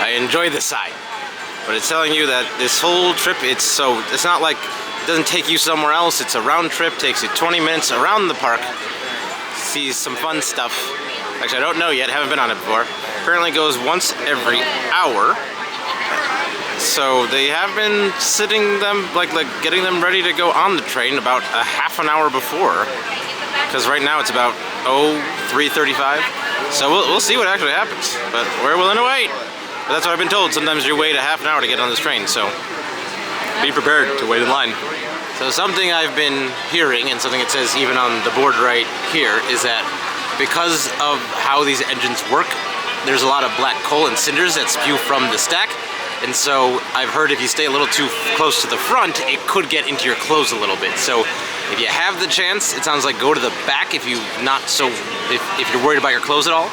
Speaker 1: I enjoy this sign, but it's telling you that this whole trip, it's not like it doesn't take you somewhere else. It's a round trip, takes you 20 minutes around the park, sees some fun stuff. Actually, I don't know yet, haven't been on it before. Apparently goes once every hour. So they have been sitting them, like getting them ready to go on the train about a half an hour before. Because right now it's about 3:35. So we'll see what actually happens. But we're willing to wait. But that's what I've been told. Sometimes you wait a half an hour to get on this train. So be prepared to wait in line. So something I've been hearing, and something it says even on the board right here, is that because of how these engines work, there's a lot of black coal and cinders that spew from the stack. And so I've heard if you stay a little too close to the front, it could get into your clothes a little bit. So if you have the chance, it sounds like go to the back if you're worried about your clothes at all.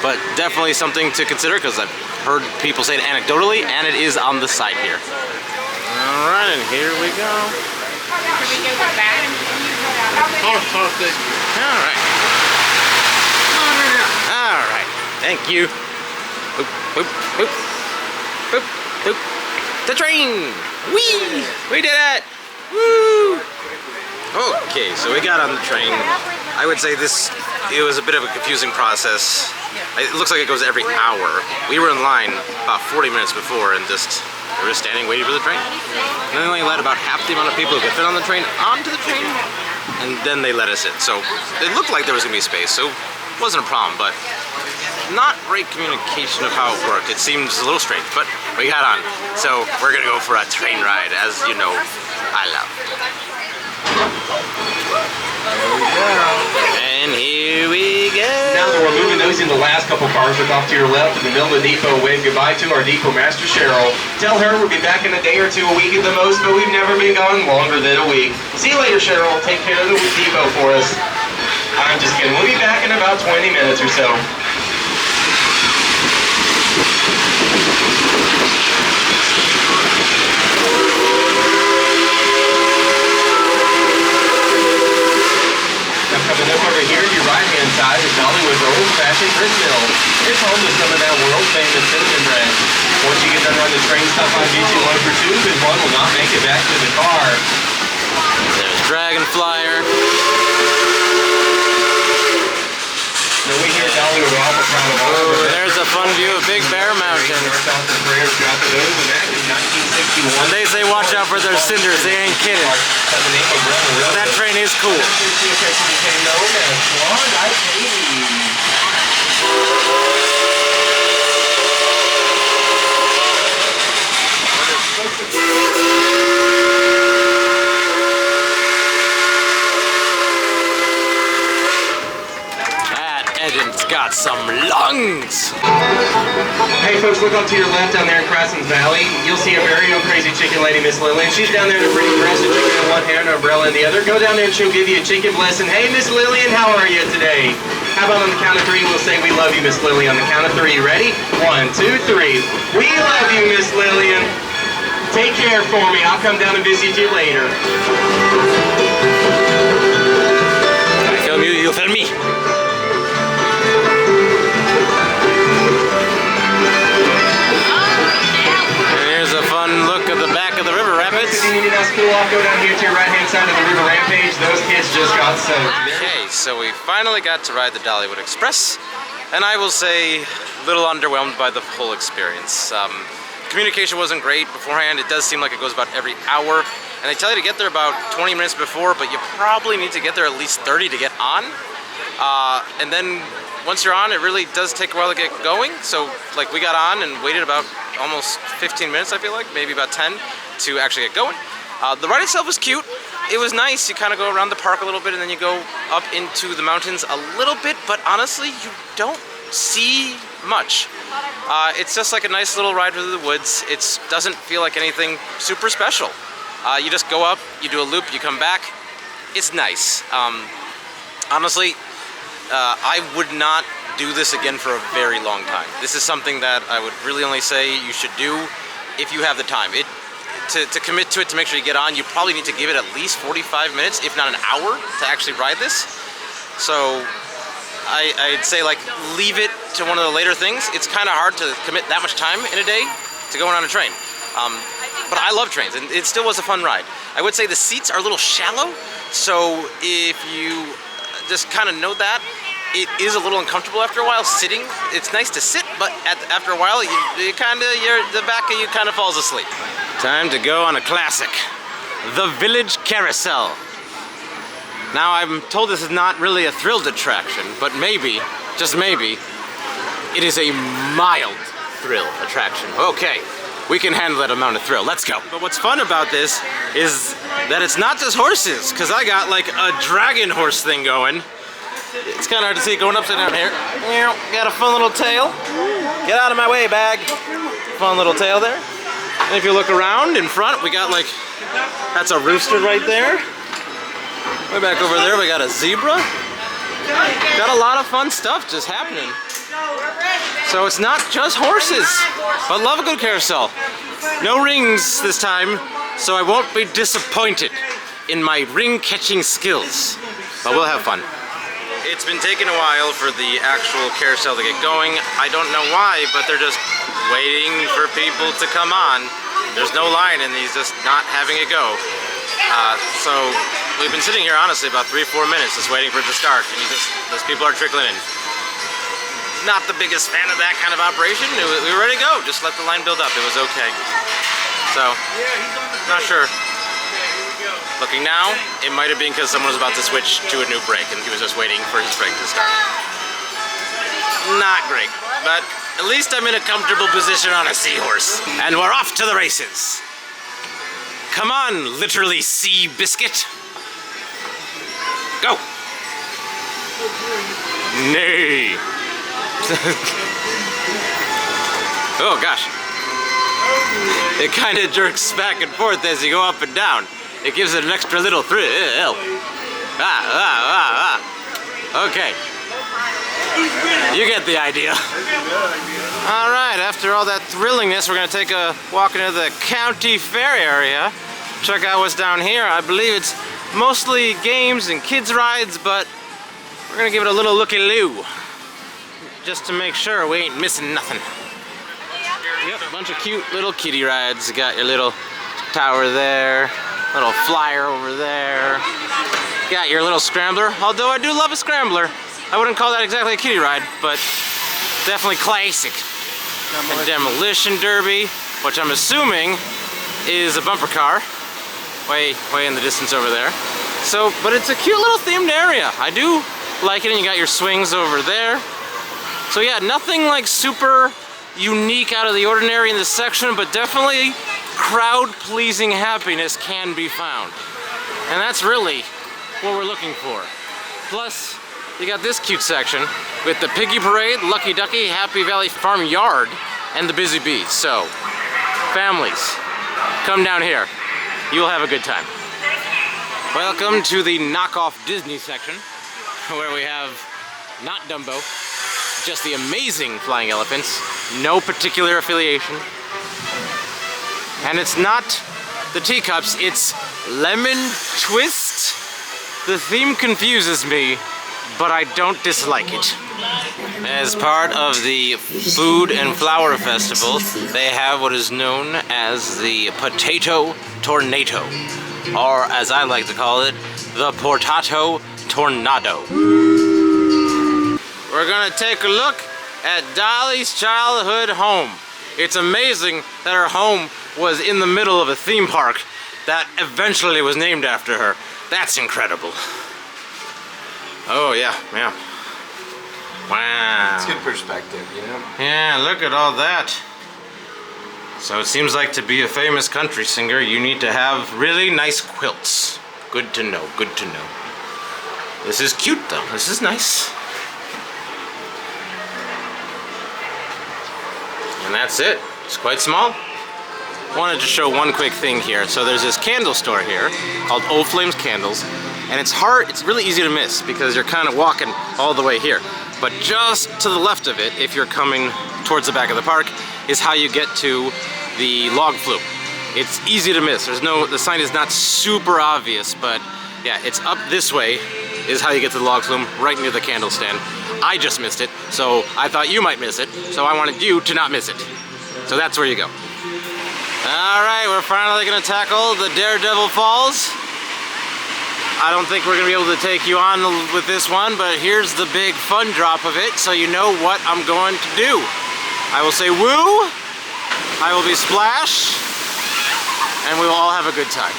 Speaker 1: But definitely something to consider because I've heard people say it anecdotally, and it is on the side here. All right, and here we go.
Speaker 5: Can we go to the back?
Speaker 1: All right. All right. Thank you. Boop, boop, boop. Boop, boop. The train! Whee! We did it! Woo! Okay, so we got on the train. I would say it was a bit of a confusing process. It looks like it goes every hour. We were in line about 40 minutes before and we were just standing waiting for the train. And then they only let about half the amount of people who could fit on the train onto the train, and then they let us in. So it looked like there was gonna be space, so it wasn't a problem, but not great communication of how it worked. It seems a little strange, but we got on. So we're gonna go for a train ride, as you know I love. And here we go.
Speaker 6: Now that we're moving those in, the last couple cars look off to your left in the middle of the depot. Wave goodbye to our depot master, Cheryl. Tell her we'll be back in a day or two, a week at the most, but we've never been gone longer than a week. See you later, Cheryl. Take care of the depot for us. I'm just kidding. We'll be back in about 20 minutes or so. one will not make it back to the car.
Speaker 1: There's Dragonflier.
Speaker 6: So we here at Dollywood are awful proud of all of our
Speaker 1: There's a fun view of Big Bear Mountain.
Speaker 6: Our thoughts and prayers go out to those in that in 1961.
Speaker 1: When they say watch out for their cinders, they ain't kidding. That train is cool.
Speaker 6: Became known as Klondike Katie.
Speaker 1: That engine's got some lungs.
Speaker 6: Hey folks, look up to your left down there in Crescent's Valley. You'll see a very old crazy chicken lady, Miss Lillian. She's down there in a pretty dress, a chicken in one hand, an umbrella in the other. Go down there and she'll give you a chicken blessing. Hey, Miss Lillian, how are you today? How about on the count of three, we'll say we love you, Miss Lillian. On the count of three, you ready? 1, 2, 3. We love you, Miss Lillian. Take care for me. I'll come down and visit you later.
Speaker 1: I film you, you film me. And here's a fun look at the back of the river rapids.
Speaker 6: If you need us cool off, go down here to your right-hand side of the river rampage. Those kids just got soaked.
Speaker 1: Okay, so we finally got to ride the Dollywood Express, and I will say a little underwhelmed by the whole experience. Communication wasn't great beforehand. It does seem like it goes about every hour, and they tell you to get there about 20 minutes before, but you probably need to get there at least 30 to get on. And then once you're on, it really does take a while to get going. So like we got on and waited about almost 15 minutes, I feel like, maybe about 10 to actually get going. The ride itself was cute. It was nice. You kind of go around the park a little bit and then you go up into the mountains a little bit, but honestly, you don't see much. It's just like a nice little ride through the woods. It doesn't feel like anything super special. You just go up, you do a loop, you come back. It's nice. Honestly, I would not do this again for a very long time. This is something that I would really only say you should do if you have the time. To commit to it, to make sure you get on, you probably need to give it at least 45 minutes, if not an hour, to actually ride this. So I'd say like leave it to one of the later things. It's kind of hard to commit that much time in a day to going on a train. But I love trains, and it still was a fun ride. I would say the seats are a little shallow, so if you just kind of know that, it is a little uncomfortable after a while sitting. It's nice to sit, but after a while, the back of you kind of falls asleep. Time to go on a classic, the Village Carousel. Now, I'm told this is not really a thrilled attraction, but maybe, just maybe, it is a mild thrill attraction. Okay, we can handle that amount of thrill. Let's go. But what's fun about this is that it's not just horses, because I got like a dragon horse thing going. It's kind of hard to see going upside down here. Got a fun little tail. Get out of my way, bag. Fun little tail there. And if you look around in front, we got like, that's a rooster right there. Way back over there, we got a zebra. Got a lot of fun stuff just happening. So it's not just horses, but love a good carousel. No rings this time, so I won't be disappointed in my ring catching skills. But we'll have fun. It's been taking a while for the actual carousel to get going. I don't know why, but they're just waiting for people to come on. There's no line and he's just not having it go. So we've been sitting here honestly about 3-4 minutes just waiting for it to start, and those people are trickling in. Not the biggest fan of that kind of operation. We were ready to go. Just let the line build up. It was okay. So, not sure. Looking now, it might have been because someone was about to switch to a new brake and he was just waiting for his brake to start. Not great, but at least I'm in a comfortable position on a seahorse. And we're off to the races. Come on, literally sea biscuit. Go. Nay. Oh gosh. It kind of jerks back and forth as you go up and down. It gives it an extra little thrill. Okay. You get the idea. All right, after all that thrillingness, we're gonna take a walk into the county fair area. Check out what's down here. I believe it's mostly games and kids rides, but we're gonna give it a little looky-loo, just to make sure we ain't missing nothing. Yep, a bunch of cute little kiddie rides. You got your little tower there, little flyer over there. Got your little scrambler, although I do love a scrambler. I wouldn't call that exactly a kiddie ride, but definitely classic. A demolition derby, which I'm assuming is a bumper car, way in the distance over there. So, but it's a cute little themed area. I do like it, and you got your swings over there. So yeah, nothing like super unique out of the ordinary in this section, but definitely crowd-pleasing happiness can be found. And that's really what we're looking for. Plus, you got this cute section with the Piggy Parade, Lucky Ducky, Happy Valley Farm Yard, and the Busy Bees. So, families, come down here. You'll have a good time. Welcome to the knockoff Disney section, where we have not Dumbo, just the amazing flying elephants, no particular affiliation. And it's not the teacups, it's lemon twist. The theme confuses me, but I don't dislike it. As part of the Food and Flower Festival, they have what is known as the Potato Tornado, or as I like to call it, the Portato Tornado. We're gonna take a look at Dolly's childhood home. It's amazing that her home was in the middle of a theme park that eventually was named after her. That's incredible. Oh yeah. Wow.
Speaker 2: It's good perspective, you know?
Speaker 1: Yeah, look at all that. So it seems like to be a famous country singer, you need to have really nice quilts. Good to know, good to know. This is cute though, this is nice. And that's it, it's quite small. Wanted to show one quick thing here. So there's this candle store here called Old Flames Candles, and it's really easy to miss because you're kind of walking all the way here. But just to the left of it, if you're coming towards the back of the park, is how you get to the log flume. It's easy to miss. The sign is not super obvious, but yeah, it's up this way is how you get to the log flume, right near the candle stand. I just missed it, so I thought you might miss it, so I wanted you to not miss it. So that's where you go. Alright, we're finally gonna tackle the Daredevil Falls. I don't think we're gonna be able to take you on with this one, but here's the big fun drop of it, so you know what I'm going to do. I will say woo, I will be splash, and we will all have a good time.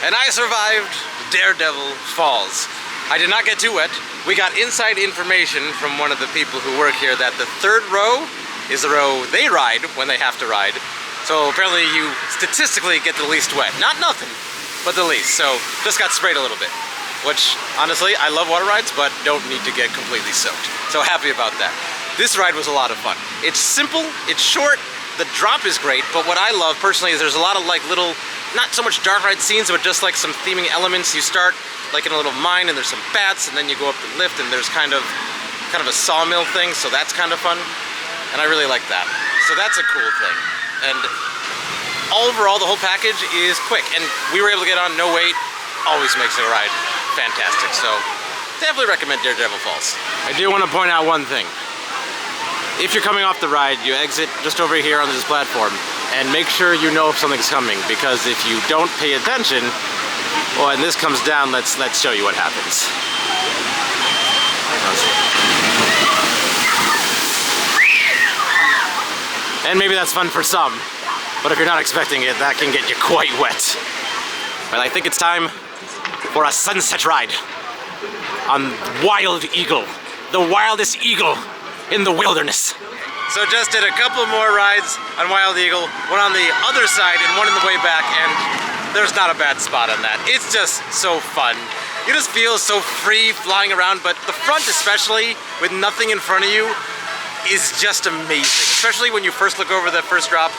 Speaker 1: And I survived Daredevil Falls. I did not get too wet. We got inside information from one of the people who work here that the third row is the row they ride when they have to ride. So apparently you statistically get the least wet. Not nothing, but the least. So just got sprayed a little bit, which honestly, I love water rides, but don't need to get completely soaked. So happy about that. This ride was a lot of fun. It's simple, it's short, the drop is great, but what I love personally is there's a lot of like little, not so much dark ride scenes, but just like some theming elements. You start like in a little mine and there's some bats, and then you go up the lift and there's kind of a sawmill thing, so that's kind of fun. And I really like that. So that's a cool thing. And overall, the whole package is quick, and we were able to get on no wait. Always makes a ride fantastic. So definitely recommend Daredevil Falls. I do want to point out one thing. If you're coming off the ride, you exit just over here on this platform, and make sure you know if something's coming, because if you don't pay attention, well, and this comes down, let's show you what happens. And maybe that's fun for some, but if you're not expecting it, that can get you quite wet. But I think it's time for a sunset ride on Wild Eagle, the wildest eagle in the wilderness. So just did a couple more rides on Wild Eagle, one on the other side and one in the way back, and there's not a bad spot on that. It's just so fun. You just feel so free flying around, but the front especially, with nothing in front of you, is just amazing. Especially when you first look over the first drop.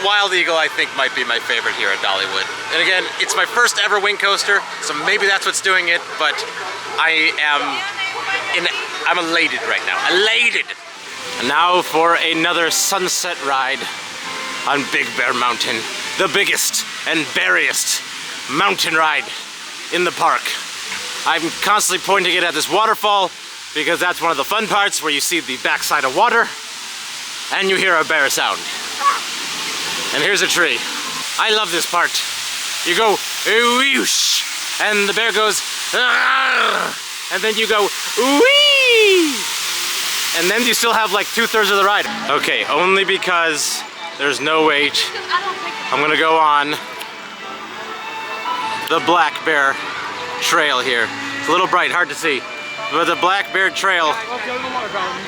Speaker 1: Wild Eagle, I think, might be my favorite here at Dollywood. And again, it's my first ever wing coaster, so maybe that's what's doing it, but I'm elated right now. Elated! And now for another sunset ride on Big Bear Mountain. The biggest and beariest mountain ride in the park. I'm constantly pointing it at this waterfall because that's one of the fun parts where you see the backside of water and you hear a bear sound. And here's a tree. I love this part. You go, whoosh, and the bear goes, "Arr!" And then you go, wee! And then you still have like 2/3 of the ride. Okay, only because there's no wait. I'm gonna go on the Black Bear Trail here. It's a little bright, hard to see. But the Black Bear Trail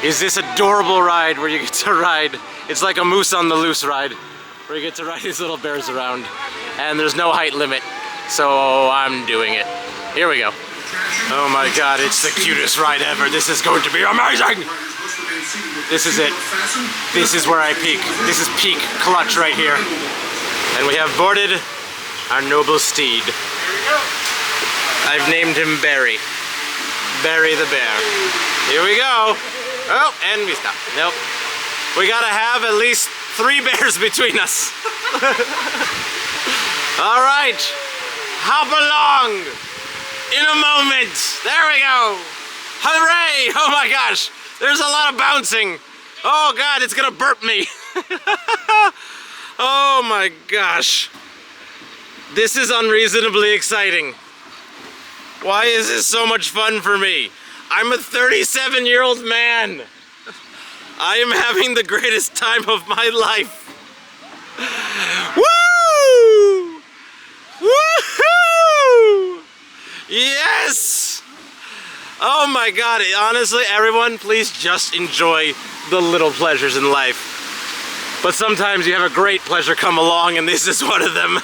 Speaker 1: is this adorable ride where you get to ride. It's like a moose on the loose ride, where you get to ride these little bears around. And there's no height limit, so I'm doing it. Here we go. Oh my God, it's the cutest ride ever. This is going to be amazing. This is it. This is where I peak. This is peak clutch right here. And we have boarded our noble steed. I've named him Barry. Barry the bear. Here we go. Oh, and we stop. Nope. We gotta have at least 3 bears between us. All right. Hop along. In a moment. There we go. Hooray! Oh my gosh. There's a lot of bouncing. Oh God, it's gonna burp me. Oh my gosh. This is unreasonably exciting. Why is this so much fun for me? I'm a 37-year-old man. I am having the greatest time of my life. Woo! Woohoo! Yes! Oh my God, honestly, everyone, please just enjoy the little pleasures in life. But sometimes you have a great pleasure come along, and this is one of them.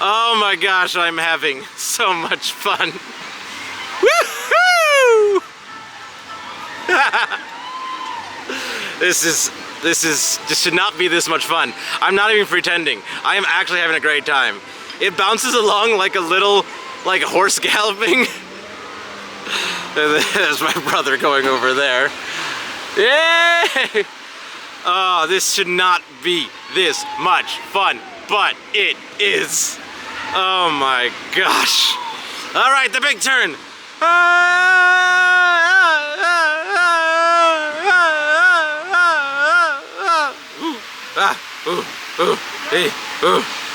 Speaker 1: Oh my gosh, I'm having so much fun. Woohoo! This should not be this much fun. I'm not even pretending. I am actually having a great time. It bounces along like a little, like horse galloping. There's my brother going over there. Yay! Oh, this should not be this much fun, but it is. Oh my gosh. All right, the big turn.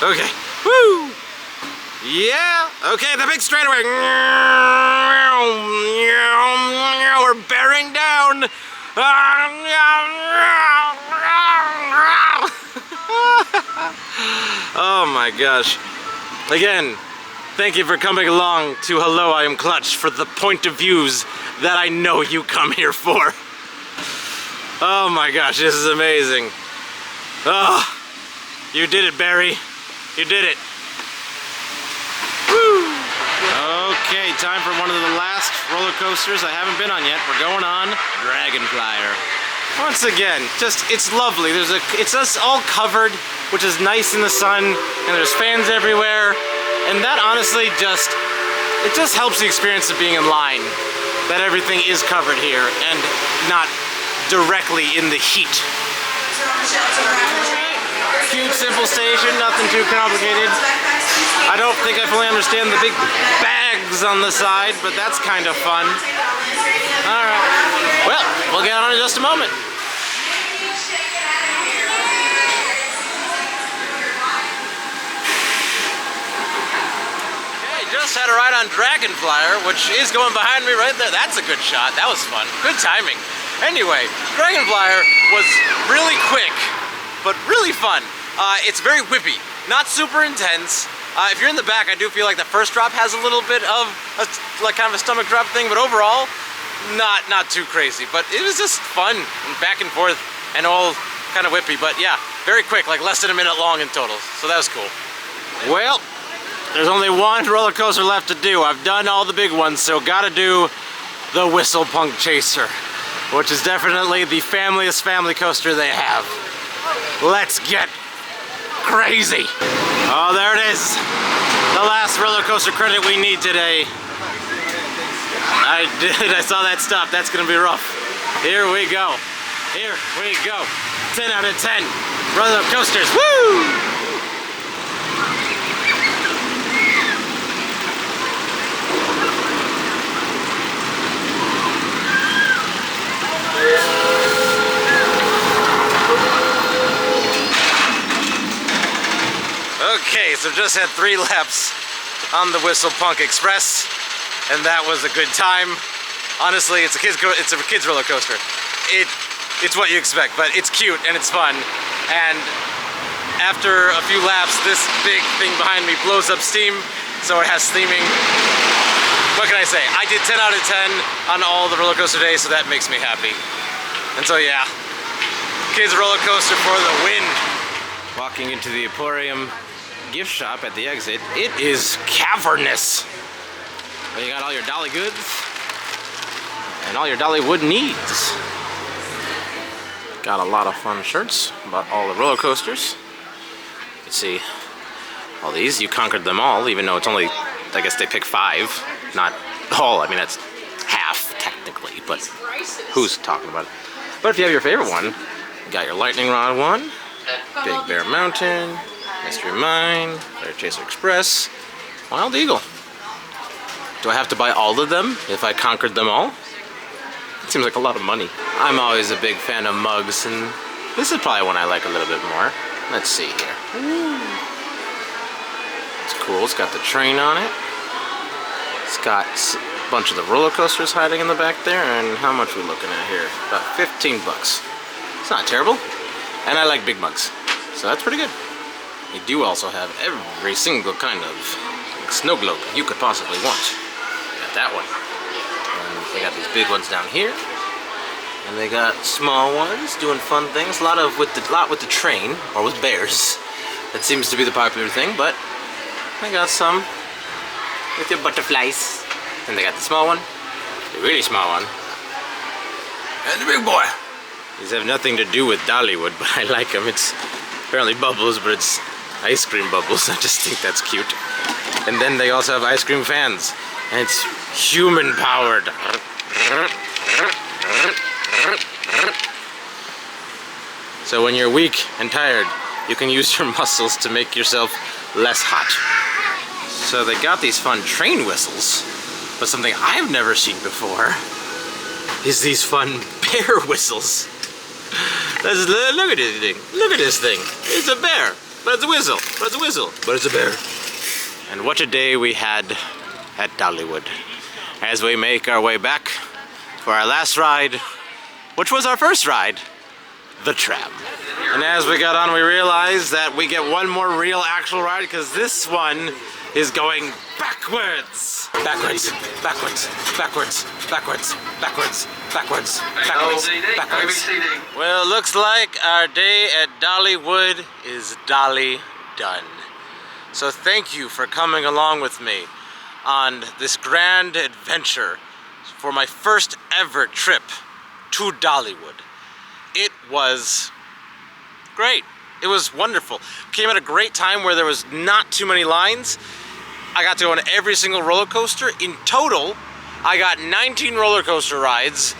Speaker 1: Okay. Woo! Yeah. Okay, the big straightaway. We're bearing down. Oh my gosh. Again, thank you for coming along to Hello, I Am Clutch for the point of views that I know you come here for. Oh my gosh, this is amazing. Oh, you did it, Barry. You did it. Woo! Okay, time for one of the last roller coasters I haven't been on yet. We're going on Dragonflier. Once again, it's lovely. It's just all covered, which is nice in the sun, and there's fans everywhere. And that honestly it just helps the experience of being in line, that everything is covered here and not directly in the heat. Cute, simple station, nothing too complicated. I don't think I fully understand the big bags on the side, but that's kind of fun. All right. Well, we'll get on in just a moment. Okay, just had a ride on Dragonflier, which is going behind me right there. That's a good shot. That was fun. Good timing. Anyway, Dragonflier was really quick, but really fun. It's very whippy, not super intense. If you're in the back, I do feel like the first drop has a little bit of like kind of a stomach drop thing, but overall, not too crazy. But it was just fun and back and forth and all kind of whippy. But yeah, very quick, like less than a minute long in total. So that was cool. Well, there's only one roller coaster left to do. I've done all the big ones, so gotta do the Whistle Punk Chaser, which is definitely the family-est family coaster they have. Let's get crazy. Oh, there it is. The last roller coaster credit we need today. I saw that stop. That's gonna be rough. Here we go. Here we go. 10 out of 10 roller coasters. Woo! so just had 3 laps on the Whistle Punk Express, and that was a good time. Honestly, it's a kid's roller coaster. It's what you expect, but it's cute and it's fun. And after a few laps, this big thing behind me blows up steam, so it has steaming. What can I say? I did 10 out of 10 on all the roller coaster days, so that makes me happy. And so yeah, kids roller coaster for the win. Walking into the Emporium gift shop at the exit, it is cavernous. Well, you got all your DollyGOODs and all your Dollywood needs. Got a lot of fun shirts about all the roller coasters. You can see all these. You conquered them all, even though it's only, I guess they pick 5, not all. I mean, that's half technically, but who's talking about it? But if you have your favorite one, you got your Lightning Rod one, Big Bear Mountain, Mystery Mine, Firechaser Express, Wild Eagle. Do I have to buy all of them if I conquered them all? It seems like a lot of money. I'm always a big fan of mugs, and this is probably one I like a little bit more. Let's see here. It's cool. It's got the train on it. It's got a bunch of the roller coasters hiding in the back there, and how much are we looking at here? About 15 bucks. It's not terrible, and I like big mugs, so that's pretty good. They do also have every single kind of snow globe you could possibly want. Got that one. And they got these big ones down here, and they got small ones doing fun things. A lot with the train, or with bears. That seems to be the popular thing, but I got some with your butterflies. And they got the small one, the really small one, and the big boy. These have nothing to do with Dollywood, but I like them. It's apparently bubbles, but it's ice cream bubbles. I just think that's cute. And then they also have ice cream fans, and it's human powered. So when you're weak and tired, you can use your muscles to make yourself less hot. So they got these fun train whistles, but something I've never seen before is these fun bear whistles. Look at this thing. Look at this thing. It's a bear, but it's a whistle. But it's a whistle, but it's a bear. And what a day we had at Dollywood as we make our way back for our last ride, which was our first ride, the tram. And as we got on, we realized that we get one more real actual ride, because this one is going backwards. Backwards, backwards, backwards, backwards, backwards, backwards, backwards, backwards. Well, it looks like our day at Dollywood is dolly done. So thank you for coming along with me on this grand adventure for my first ever trip to Dollywood. It was great. It was wonderful. Came at a great time where there was not too many lines. I got to go on every single roller coaster. In total, I got 19 roller coaster rides,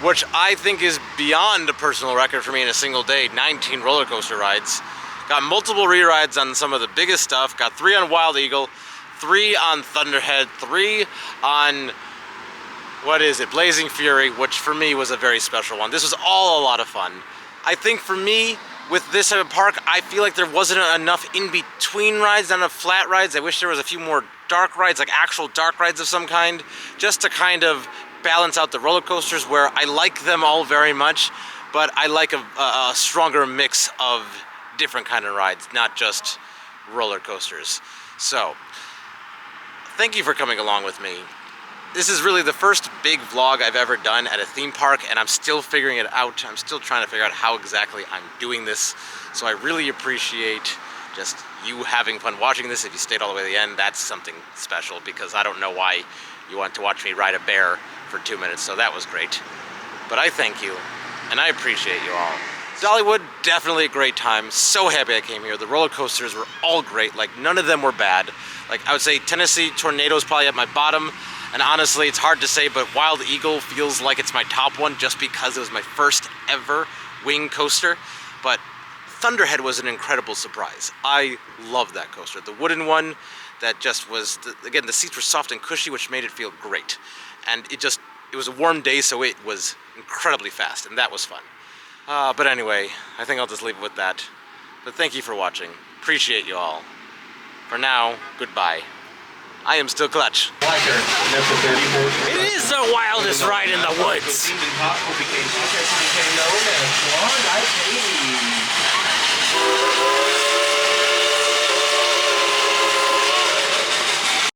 Speaker 1: which I think is beyond a personal record for me in a single day. 19 roller coaster rides. Got multiple re-rides on some of the biggest stuff. Got 3 on Wild Eagle, 3 on Thunderhead, 3 on, what is it, Blazing Fury, which for me was a very special one. This was all a lot of fun. I think for me, with this type of park, I feel like there wasn't enough in-between rides, not enough flat rides. I wish there was a few more dark rides, like actual dark rides of some kind, just to kind of balance out the roller coasters, where I like them all very much, but I like a stronger mix of different kind of rides, not just roller coasters. So, thank you for coming along with me. This is really the first big vlog I've ever done at a theme park, and I'm still figuring it out. I'm still trying to figure out how exactly I'm doing this. So I really appreciate just you having fun watching this. If you stayed all the way to the end, that's something special, because I don't know why you want to watch me ride a bear for 2 minutes, so that was great. But I thank you, and I appreciate you all. Dollywood, definitely a great time. So happy I came here. The roller coasters were all great. Like, none of them were bad. Like, I would say Tennessee Tornado is probably at my bottom. And honestly, it's hard to say, but Wild Eagle feels like it's my top one just because it was my first ever wing coaster. But Thunderhead was an incredible surprise. I love that coaster. The wooden one that just was, again, the seats were soft and cushy, which made it feel great. And it was a warm day, so it was incredibly fast, and that was fun. But anyway, I think I'll just leave it with that. But thank you for watching. Appreciate you all. For now, goodbye. I am still Clutch.
Speaker 6: Blacker, that's a 34.
Speaker 1: It is the wildest ride in the woods.
Speaker 6: Seemed impossible became known as Blonde Eyed Katie.